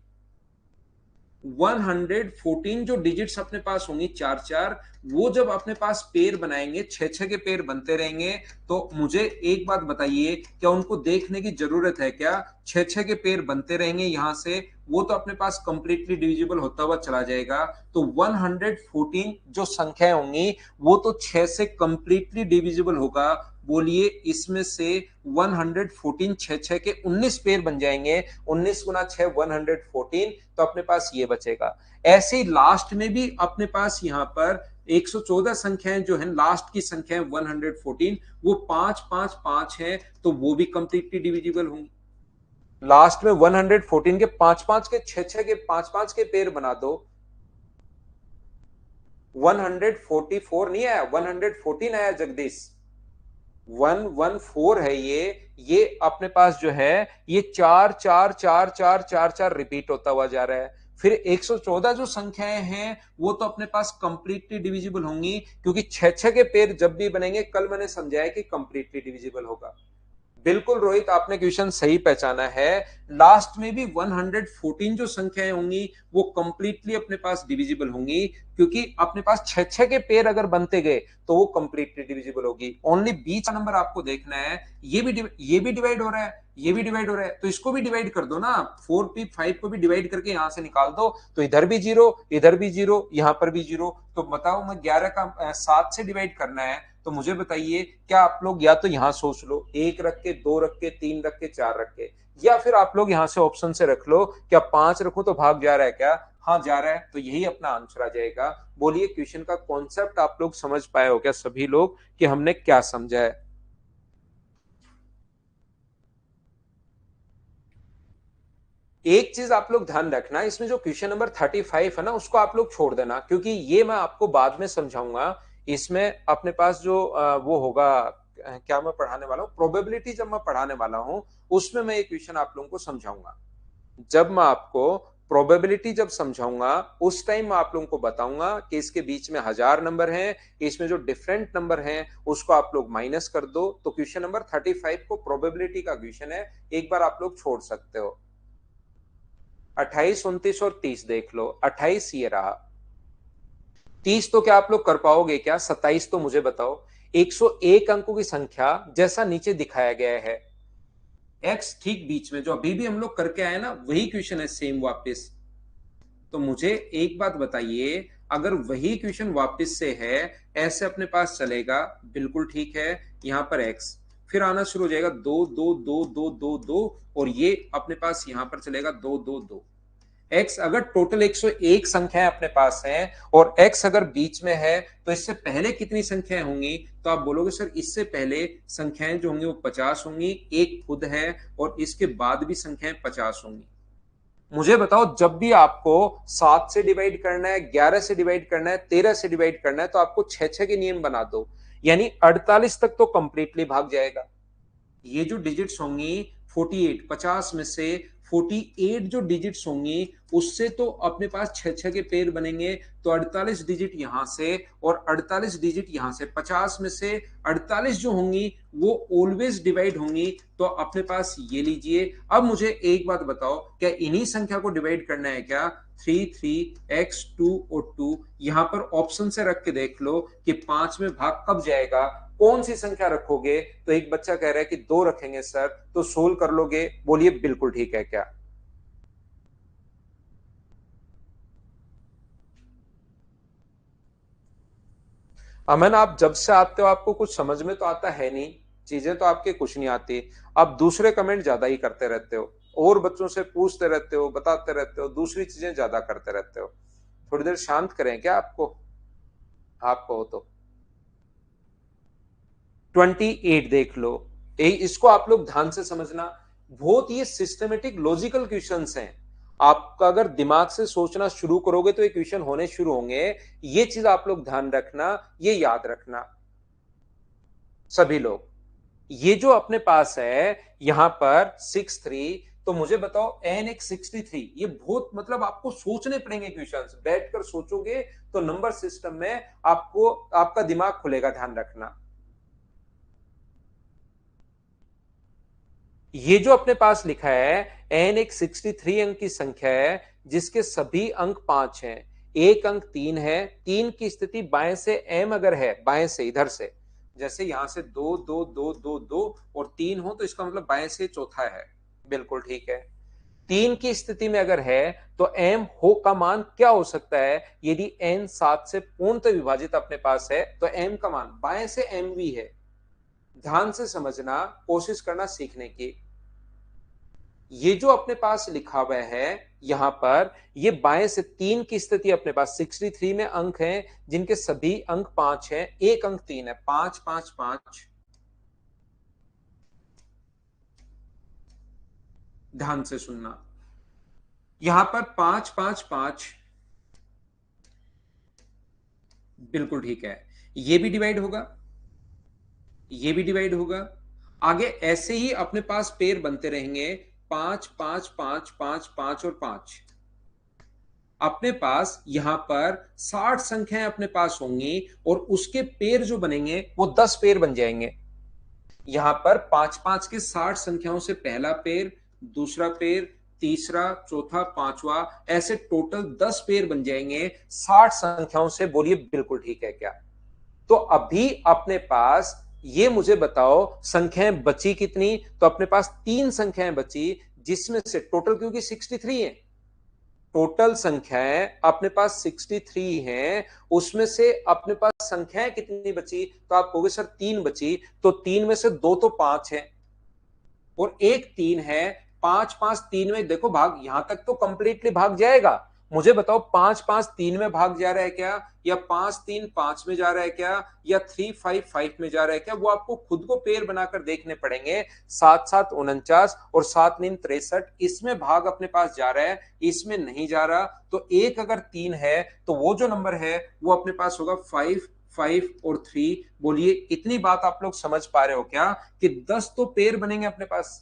S1: 114 जो डिजिट्स अपने पास होंगी, चार चार, वो जब अपने पास पेयर बनाएंगे, 6 6 के पेयर बनते रहेंगे, तो मुझे एक बात बताइए, क्या उनको देखने की जरूरत है क्या? 6 6 के पेयर बनते रहेंगे यहां से, वो तो अपने पास कंप्लीटली डिविजिबल होता हुआ चला जाएगा। तो 114 जो संख्याएं होंगी वो तो 6 से कंप्लीटली डिविजिबल होगा। बोलिए इसमें से 114 6 6 के 19 पेयर बन जाएंगे, 19 गुना 6 114, तो अपने पास ये बचेगा। ऐसे ही लास्ट में भी अपने पास यहां पर 114 संख्याएं जो है, लास्ट की संख्याएं 114, वो 5 5 5 है, तो वो भी कंप्लीटली डिविजिबल होंगी। लास्ट में 114 के 5 5 के 6 6 के 5 5 के पेयर बना दो। 144 नहीं आया, 114 आया जगदीश, 114 है ये अपने पास जो है, ये 4 4 4 4 4 4 रिपीट होता हुआ जा रहा है। फिर 114 जो संख्याएं हैं वो तो अपने पास कंप्लीटली डिविजिबल होंगी, क्योंकि 6 6 के पेयर जब भी बनेंगे, कल मैंने समझाया कि कंप्लीटली डिविजिबल होगा। बिल्कुल रोहित, आपने क्वेश्चन सही पहचाना है। लास्ट में भी 114 जो संख्याएं होंगी वो कंप्लीटली अपने पास डिविजिबल होंगी, क्योंकि अपने पास 6 6 के पेयर अगर बनते गए तो वो कंप्लीटली डिविजिबल होगी। ओनली बीच का नंबर आपको देखना है, ये भी डिवाइड हो रहा है, ये भी डिवाइड हो रहा है, तो इसको भी डिवाइड कर दो ना, 4p5 को भी डिवाइड करके यहां से निकाल दो, तो इधर भी जीरो, इधर भी जीरो, यहां पर भी जीरो। तो बताओ, मैं 11 का 7 से डिवाइड करना है, तो मुझे बताइए, क्या आप लोग या तो यहां सोच लो, 1 रख के, 2 रख के, 3 रख के, 4 रख के, या फिर आप लोग यहां से ऑप्शन से रख लो, क्या 5 रखो तो भाग जा रहा है क्या? हाँ जा रहा है, तो यही अपना आंसर आ जाएगा। बोलिए क्वेश्चन का कॉन्सेप्ट आप लोग समझ पाए हो क्या सभी लोग, कि हमने क्या समझा है? एक चीज आप लोग ध्यान रखना, इसमें जो क्वेश्चन नंबर 35 है ना, उसको आप लोग छोड़ देना, क्योंकि ये मैं आपको बाद में समझाऊंगा। इसमें अपने पास जो वो होगा, क्या मैं पढ़ाने वाला हूँ, प्रोबेबिलिटी जब मैं पढ़ाने वाला हूँ, उसमें मैं ये क्वेश्चन आप लोगों को समझाऊंगा। जब मैं आपको प्रोबेबिलिटी जब समझाऊंगा, उस टाइम मैं आप लोगों को बताऊंगा कि इसके बीच में 1000 नंबर हैं, इसमें जो डिफरेंट नंबर हैं उसको आप लोग माइनस कर दो, तो क्वेश्चन नंबर 35 को प्रोबेबिलिटी का क्वेश्चन है, एक बार आप लोग छोड़ सकते हो। 28, 29 और 30 देख लो, 28 ये रहा, 30 तो क्या आप लोग कर पाओगे क्या? 27 तो मुझे बताओ। 101 अंकों की संख्या जैसा नीचे दिखाया गया है, एक्स ठीक बीच में, जो अभी भी हम लोग करके आए ना, वही क्वेश्चन है सेम वापस। तो मुझे एक बात बताइए, अगर वही क्वेश्चन वापस से है, ऐसे अपने पास चलेगा, बिल्कुल ठीक है, यहां पर एक्स फिर आना शुरू हो जाएगा, 2 2 2 2 2 2, और ये अपने पास यहां पर चलेगा 2 2 2। एक्स अगर टोटल 101 संख्याएं अपने पास हैं, और एक्स अगर बीच में है, तो इससे पहले कितनी संख्याएं होंगी? तो आप बोलोगे सर इससे पहले संख्याएं जो होंगी वो 50 होंगी, एक खुद है, और इसके बाद भी संख्याएं 50 होंगी। मुझे बताओ, जब भी आपको 7 से डिवाइड करना है, 11 से डिवाइड करना है, 13 से डिवाइड करना है, तो आपको 6 के नियम बना दो, यानी 48 तक तो कंप्लीटली भाग जाएगा। ये जो डिजिट्स होंगी 48, 50 में से 48 जो डिजिट्स होंगी, उससे तो अपने पास 6 के पेयर बनेंगे, तो 48 डिजिट यहां से और 48 डिजिट यहां से, 50 में से 48 जो होंगी वो ऑलवेज डिवाइड होंगी, तो अपने पास ये लीजिए। अब मुझे एक बात बताओ, क्या इन्हीं संख्या को डिवाइड करना है क्या? 3 3 x 2 और 2, यहां पर ऑप्शन से रख के देख लो कि 5 में भाग कब जाएगा, कौन सी संख्या रखोगे? तो एक बच्चा कह रहा है कि 2 रखेंगे सर, तो सोल्व कर लोगे? बोलिए बिल्कुल ठीक है क्या? अमन, आप जब से आते हो आपको कुछ समझ में तो आता है नहीं, चीजें तो आपके कुछ नहीं आती, आप दूसरे कमेंट ज्यादा ही करते रहते हो, और बच्चों से पूछते रहते हो, बताते रहते हो, दूसरी चीजें ज्यादा करते रहते हो। थोड़ी देर शांत करें क्या आपको? आप कहो तो। 28 देख लो, इसको आप लोग ध्यान से समझना, बहुत ये सिस्टमेटिक लॉजिकल क्वेश्चंस हैं। आपका अगर दिमाग से सोचना शुरू करोगे तो ये क्वेश्चन होने शुरू होंगे। ये चीज आप लोग ध्यान रखना, ये याद रखना सभी लोग। ये जो अपने पास है यहां पर 63, तो मुझे बताओ एन एक 63, ये बहुत मतलब आपको सोचने पड़ेंगे क्वेश्चंस, बैठकर सोचोगे तो नंबर सिस्टम में आपको आपका दिमाग खुलेगा, ध्यान रखना। ये जो अपने पास लिखा है, एन एक 63 अंक की संख्या है, जिसके सभी अंक 5 हैं, एक अंक 3 है, 3 की स्थिति बाएं से एम अगर है, बाएं से इधर से, जैसे यहां से 2 2 2 2 2 और 3 हो, तो इसका मतलब बाएं से चौथा है, बिल्कुल ठीक है। 3 की स्थिति में अगर है, तो एम हो का मान क्या हो सकता है? यदि एन 7 से पूर्णतः विभाजित अपने पास है, तो एम का मान बाएं से एम भी है। ध्यान से समझना, कोशिश करना सीखने की। ये जो अपने पास लिखा हुआ है यहां पर, ये बाएं से 3 की स्थिति अपने पास 63 में अंक हैं, जिनके सभी अंक 5 हैं, एक अंक 3 है, 5 5 5। ध्यान से सुनना, यहां पर 5 5 5, बिल्कुल ठीक है, ये भी डिवाइड होगा, ये भी डिवाइड होगा, आगे ऐसे ही अपने पास पेयर बनते रहेंगे, 5 5 5 5 5 और 5। अपने पास यहां पर 60 संख्याएं अपने पास होंगी, और उसके पेयर जो बनेंगे वो 10 पेयर बन जाएंगे। यहां पर 5 5 के 60 संख्याओं से पहला पेयर, दूसरा पेयर, तीसरा, चौथा, पांचवा, ऐसे टोटल 10 पेयर बन जाएंगे 60 संख्याओं से। बोलिए बिल्कुल ठीक है क्या? तो अभी अपने पास ये मुझे बताओ, संख्याएं बची कितनी? तो अपने पास 3 संख्याएं बची, जिसमें से टोटल क्योंकि 63 है, टोटल संख्याएं अपने पास 63 हैं, उसमें से अपने पास संख्याएं कितनी बची? तो आप कहोगे सर 3 बची, तो 3 में से 2 तो 5 है और एक 3 है। 5 5 3 में देखो भाग, यहां तक तो कंप्लीटली भाग जाएगा। मुझे बताओ 5 5 3 में भाग जा रहा है क्या, या 5 3 5 में जा रहा है क्या, या 3 5 5 में जा रहा है क्या? वो आपको खुद को पेयर बनाकर देखने पड़ेंगे। 7 7 49 और 7 9 63, इसमें भाग अपने पास जा रहा है, इसमें नहीं जा रहा। तो एक अगर 3 है तो वो जो नंबर है वो अपने पास होगा 5 5 और 3। बोलिए इतनी बात आप लोग समझ पा रहे हो क्या कि 10 तो पेयर बनेंगे अपने पास?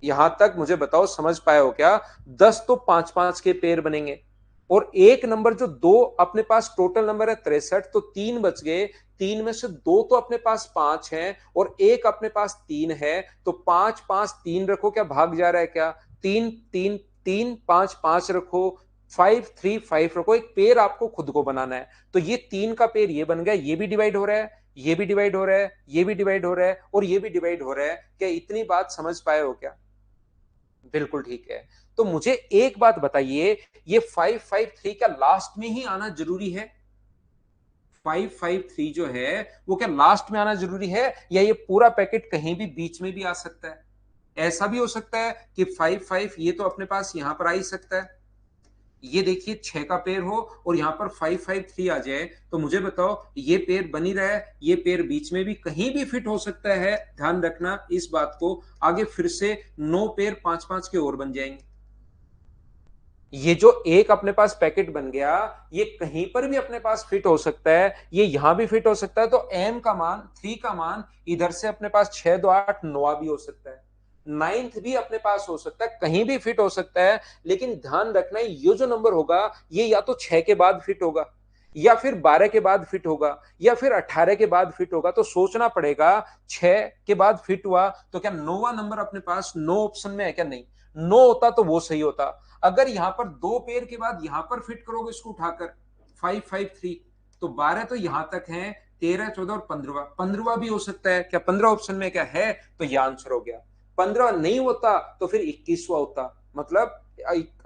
S1: यहां तक मुझे बताओ समझ पाए हो क्या? 10 तो 5 5 के पेयर बनेंगे और एक नंबर जो दो अपने पास टोटल नंबर है 63, तो 3 बच गए। 3 में से 2 तो अपने पास 5 हैं और एक अपने पास 3 है, तो 5 5 3 रखो, क्या भाग जा रहा है क्या? 3 3 3 5 5 रखो, 5 3 5 रखो, एक पेयर आपको खुद को बनाना है। तो ये 3 का पेयर ये बन गया, ये भी डिवाइड हो रहा है, ये भी डिवाइड हो रहा है, ये भी डिवाइड हो रहा है और ये भी डिवाइड हो रहा है। क्या इतनी बात समझ पाए हो क्या? बिल्कुल ठीक है। तो मुझे एक बात बताइए, ये 553 क्या लास्ट में ही आना जरूरी है? 553 जो है वो क्या लास्ट में आना जरूरी है, या ये पूरा पैकेट कहीं भी बीच में भी आ सकता है? ऐसा भी हो सकता है कि 5 5 ये तो अपने पास यहां पर आ ही सकता है, ये देखिए 6 का पेयर हो और यहां पर 5 5 3 आ जाए, तो मुझे बताओ ये पेयर बनी रहे, ये पेयर बीच में भी कहीं भी फिट हो सकता है। ध्यान रखना इस बात को। आगे फिर से 9 पेयर 5 5 के और बन जाएंगे। ये जो एक अपने पास पैकेट बन गया, ये कहीं पर भी अपने पास फिट हो सकता है, ये यहां भी फिट हो सकता है। तो एम का मान 3 का मान इधर से अपने पास 6 2 8 9 भी हो सकता है, नाइन्थ भी अपने पास हो सकता है, कहीं भी फिट हो सकता है। लेकिन ध्यान रखना ये जो नंबर होगा ये या तो 6 के बाद फिट होगा, या फिर 12 के बाद फिट होगा, या फिर 18 के बाद फिट होगा। तो सोचना पड़ेगा, 6 के बाद फिट हुआ तो क्या नौवां नंबर अपने पास नो ऑप्शन में है क्या? नहीं, नो होता तो वो सही होता। अगर यहां पर 2 पेयर के बाद यहां पर फिट करोगे इसको उठाकर 5 5 3, तो 12 तो यहां तक है, 13 14 और 15वां भी हो सकता है। क्या 15 ऑप्शन में क्या है? तो यह आंसर हो गया। 15 नहीं होता तो फिर 21वां होता, मतलब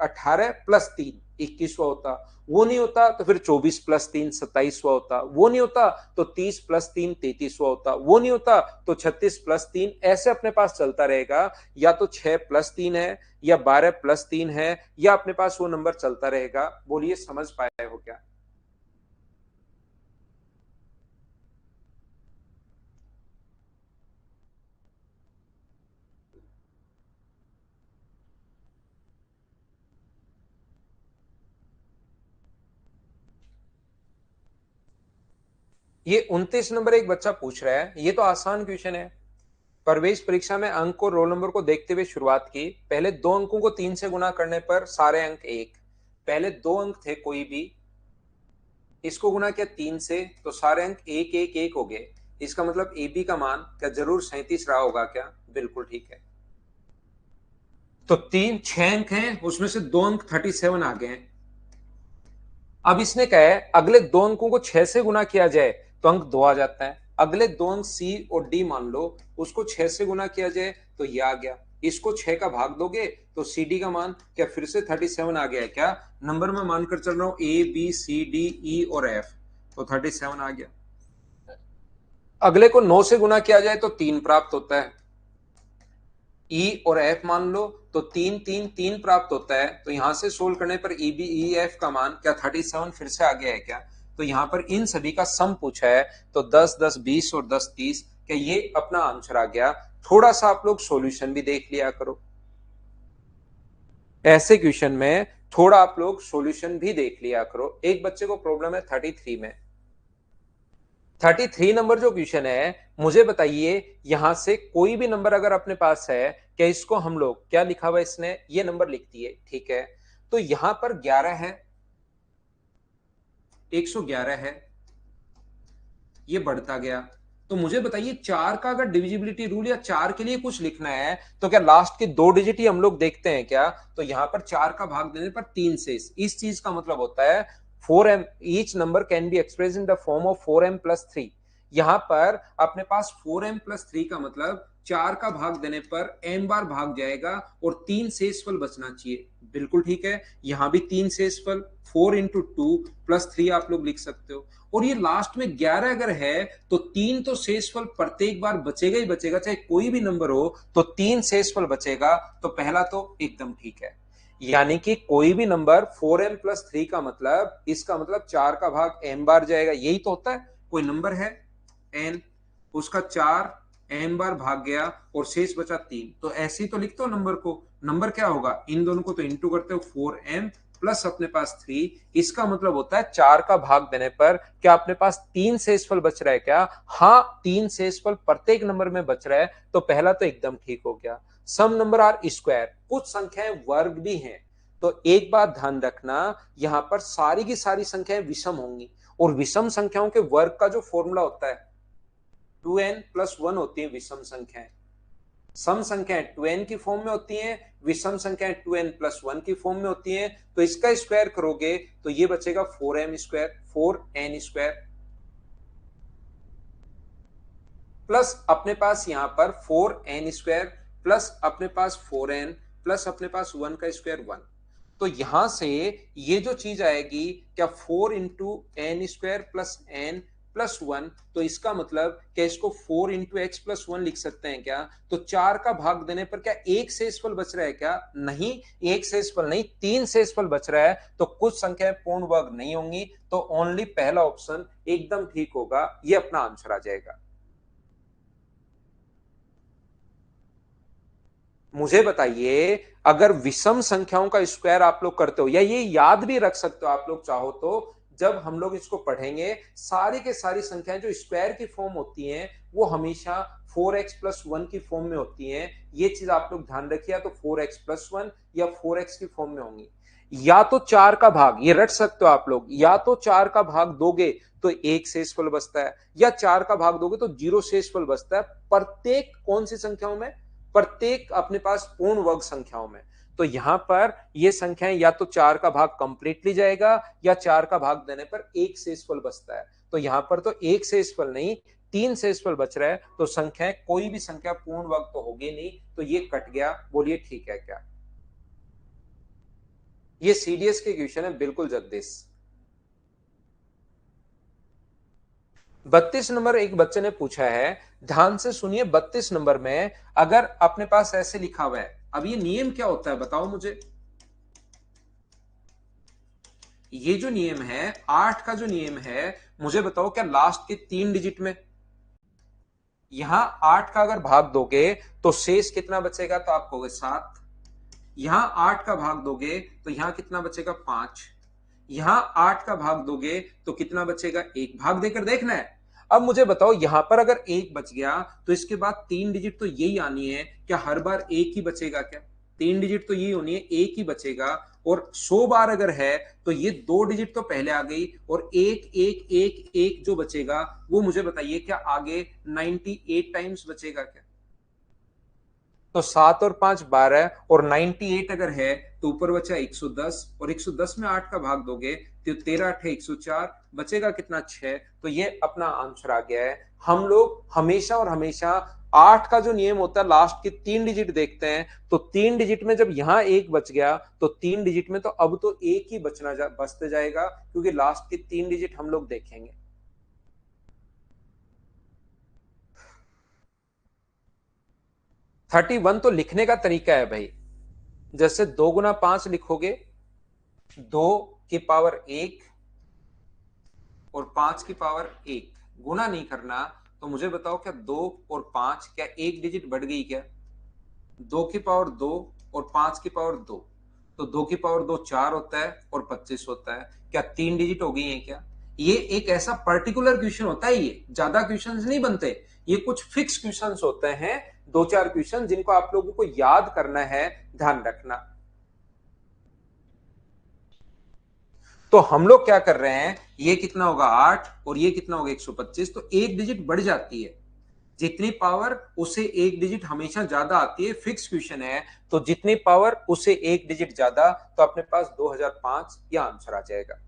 S1: 18 प्लस 3 21वां होता। वो नहीं होता तो फिर 24 प्लस 3 27वां होता। वो नहीं होता तो 30 प्लस 3 33वां होता। वो नहीं होता तो 36 प्लस 3, ऐसे अपने पास चलता रहेगा। या तो 6 प्लस 3 है, या 12 प्लस 3 है, या अपने पास वो नंबर चलता रहेगा। बोलिए समझ पाए हो क्या? ये 29 नंबर एक बच्चा पूछ रहा है, ये तो आसान क्वेश्चन है। प्रवेश परीक्षा में अंक और रोल नंबर को देखते हुए शुरुआत की। पहले 2 अंकों को 3 से गुना करने पर सारे अंक 1। पहले 2 अंक थे कोई भी, इसको गुना किया 3 से तो सारे अंक 1 1 1 हो गए। इसका मतलब ए बी का मान क्या जरूर 37 रहा होगा क्या? बिल्कुल ठीक है। तो 6 अंक हैं, उसमें से 2 अंक 37 आ गए हैं। अब इसने कहा है अगले 2 अंकों को 6 से गुना किया जाए तो अंक 2 आ जाता है। अगले 2 अंक सी और डी मान लो, उसको 6 से गुना किया जाए तो ये आ गया। इसको 6 का भाग दोगे तो सी डी का मान क्या फिर से 37 आ गया है क्या? नंबर में मानकर चल रहा हूं A B C D E और एफ, तो 37 आ गया। अगले को 9 से गुना किया जाए तो 3 प्राप्त होता है। ई और एफ मान लो तो 3 3 3 प्राप्त होता है। तो यहां से सोल्व करने पर ई बी ई एफ का मान क्या 37 फिर से आ गया है क्या? तो यहां पर इन सभी का सम पूछा है, तो 10 10 20 और 10 30, क्या ये अपना आंसर आ गया? थोड़ा सा आप लोग सॉल्यूशन भी देख लिया करो, ऐसे क्वेश्चन में थोड़ा आप लोग सॉल्यूशन भी देख लिया करो। एक बच्चे को प्रॉब्लम है 33 में। 33 नंबर जो क्वेश्चन है, मुझे बताइए यहां से कोई भी नंबर अगर अपने पास है, क्या इसको हम लोग क्या लिखा हुआ इसने, ये नंबर लिख दिए, ठीक है। तो यहां पर 11 है, 111 है, ये बढ़ता गया। तो मुझे बताइए 4 का अगर डिविजिबिलिटी रूल या 4 के लिए कुछ लिखना है, तो क्या लास्ट के 2 डिजिट ही हम लोग देखते हैं क्या? तो यहां पर 4 का भाग देने पर 3 से, इस चीज का मतलब होता है 4m, each number can be express in the form of 4m plus 3। यहां पर अपने पास 4m प्लस 3 का मतलब 4 का भाग देने पर m बार भाग जाएगा और 3 शेषफल बचना चाहिए। बिल्कुल ठीक है, यहां भी 3 शेषफल, 4 इंटू 2 प्लस 3 आप लोग लिख सकते हो। और ये लास्ट में 11 अगर है तो 3 तो शेषफल प्रत्येक बार बचेगा ही बचेगा, चाहे कोई भी नंबर हो तो 3 शेषफल बचेगा। तो पहला तो एकदम ठीक है, यानी कि कोई भी नंबर 4m प्लस 3 का मतलब, इसका मतलब 4 का भाग m बार जाएगा, यही तो होता है। कोई नंबर है n, उसका 4 m बार भाग गया और शेष बचा 3, तो ऐसे ही तो लिखते हो नंबर को। नंबर क्या होगा, इन दोनों को तो इंटू करते हो, 4m प्लस अपने पास 3, इसका मतलब होता है 4 का भाग देने पर क्या अपने पास 3 शेषफल बच रहा है क्या? हाँ, 3 शेषफल प्रत्येक नंबर में बच रहा है, तो पहला तो एकदम ठीक हो गया। सम नंबर आर स्क्वायर, कुछ संख्याएं वर्ग भी हैं, तो एक बात ध्यान रखना, यहां पर सारी की सारी संख्याएं विषम होंगी, और विषम संख्याओं के वर्ग का जो फॉर्मूला होता है 2n प्लस 1 होती है विषम संख्याएं। सम संख्याएं 2n की फॉर्म में होती हैं, विषम संख्याएं 2n प्लस 1 की फॉर्म में होती हैं, तो इसका स्क्वायर करोगे तो ये बचेगा 4m square, 4n square, plus अपने पास यहां पर 4n स्क्वायर, प्लस अपने पास 4n, प्लस अपने पास 1 का स्क्वायर 1। तो यहां से ये जो चीज आएगी क्या, 4 into n square plus n plus 1, तो इसका मतलब क्या इसको 4 इंटू एक्स प्लस 1 लिख सकते हैं क्या? तो 4 का भाग देने पर क्या एक शेषफल बच रहा है क्या? नहीं, एक शेषफल नहीं, 3 शेषफल बच रहा है, तो कुछ संख्याएं पूर्ण वर्ग नहीं होंगी, तो ओनली पहला ऑप्शन एकदम ठीक होगा, ये अपना आंसर आ जाएगा। मुझे बताइए, अगर विषम संख्याओं का स्क्वायर आप लोग करते हो, या ये याद भी रख सकते हो आप लोग चाहो तो, जब हम लोग इसको पढ़ेंगे, सारी के सारी संख्याएं जो स्क्वायर की फॉर्म होती हैं वो हमेशा 4x प्लस 1 की फॉर्म में होती हैं, ये चीज आप लोग ध्यान रखिए, तो 4x प्लस 1 या 4x की फॉर्म में होंगी। या तो 4 का भाग, ये रट सकते हो आप लोग, या तो 4 का भाग दोगे तो एक शेषफल बचता है, या 4 का भाग दोगे तो 0 शेषफल बचता है, प्रत्येक कौन सी संख्याओं में, प्रत्येक अपने पास पूर्ण वर्ग संख्याओं में। तो यहां पर ये संख्याएं या तो 4 का भाग कंप्लीटली जाएगा, या 4 का भाग देने पर एक शेषफल बचता है, तो यहां पर तो एक शेषफल नहीं 3 शेषफल बच रहा है, तो संख्याएं कोई भी संख्या पूर्ण वर्ग तो होगी नहीं, तो ये कट गया। बोलिए ठीक है क्या? ये सीडीएस के क्वेश्चन है बिल्कुल जगदीश। 32 नंबर एक बच्चे ने पूछा है, ध्यान से सुनिए। 32 नंबर में अगर अपने पास ऐसे लिखा हुआ है, अब ये नियम क्या होता है बताओ मुझे। ये जो नियम है 8 का जो नियम है, मुझे बताओ क्या लास्ट के 3 डिजिट में, यहां 8 का अगर भाग दोगे तो शेष कितना बचेगा, तो आप कहोगे 7। यहां 8 का भाग दोगे तो यहां कितना बचेगा, 5। यहां 8 का भाग दोगे तो कितना बचेगा, एक। भाग देकर देखना है। अब मुझे बताओ, यहां पर अगर एक बच गया तो इसके बाद 3 डिजिट तो यही आनी है, क्या हर बार एक ही बचेगा क्या? 3 डिजिट तो यही होनी है, एक ही बचेगा। और 100 बार अगर है तो ये 2 डिजिट तो पहले आ गई, और एक एक एक एक जो बचेगा वो मुझे बताइए क्या आगे 98 टाइम्स बचेगा क्या? तो 7 और 5 12, और 98 अगर है तो ऊपर बचा 110, और 110 में 8 का भाग दोगे तो 13 8 104, बचेगा कितना, 6। तो ये अपना आंसर आ गया है। हम लोग हमेशा और हमेशा 8 का जो नियम होता है लास्ट के 3 डिजिट देखते हैं, तो 3 डिजिट में जब यहां एक बच गया तो 3 डिजिट में तो अब तो एक ही बचते जाएगा, क्योंकि लास्ट के 3 डिजिट हम लोग देखेंगे। 31 तो लिखने का तरीका है भाई, जैसे 2 गुना 5 लिखोगे, 2 की पावर 1 और 5 की पावर 1, गुना नहीं करना। तो मुझे बताओ क्या 2 और 5 क्या एक डिजिट बढ़ गई क्या? 2 की पावर 2 और 5 की पावर 2, तो 2 की पावर 2 4 होता है और 25 होता है, क्या 3 डिजिट हो गई है क्या? ये एक ऐसा पर्टिकुलर क्वेश्चन होता है, ये ज्यादा क्वेश्चंस नहीं बनते, ये कुछ फिक्स क्वेश्चंस होते हैं, 2 4 क्वेश्चन जिनको आप लोगों को याद करना है, ध्यान रखना। तो हम लोग क्या कर रहे हैं, ये कितना होगा 8 और ये कितना होगा 125, तो एक डिजिट बढ़ जाती है। जितनी पावर उसे एक डिजिट हमेशा ज्यादा आती है, फिक्स क्वेश्चन है, तो जितनी पावर उसे एक डिजिट ज्यादा, तो अपने पास 2005 यह आंसर आ जाएगा।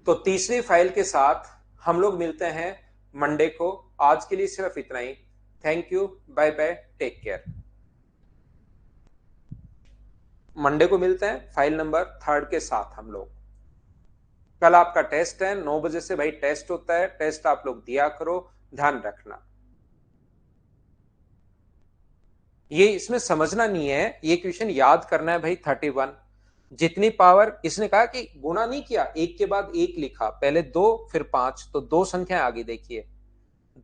S1: तो तीसरी फाइल के साथ हम लोग मिलते हैं मंडे को। आज के लिए सिर्फ इतना ही। Thank you, bye bye, take care. Monday को मिलते हैं फाइल नंबर 3 के साथ हम लोग। कल आपका टेस्ट है, 9 बजे से भाई टेस्ट होता है, टेस्ट आप लोग दिया करो, ध्यान रखना। ये इसमें समझना नहीं है, ये क्वेश्चन याद करना है भाई। 31 जितनी पावर, इसने कहा कि गुणा नहीं किया, एक के बाद एक लिखा, पहले 2 फिर 5, तो 2 संख्या आगे देखिए।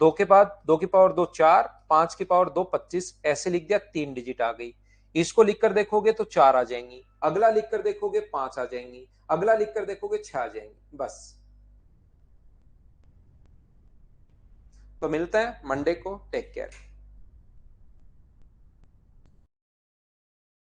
S1: 2 के बाद 2 की पावर 2 4, 5 की पावर 2 25, ऐसे लिख दिया, 3 डिजिट आ गई। इसको लिखकर देखोगे तो 4 आ जाएंगी, अगला लिखकर देखोगे 5 आ जाएंगी, अगला लिखकर देखोगे 6 आ जाएंगी, बस। तो मिलते हैं मंडे को, टेक केयर।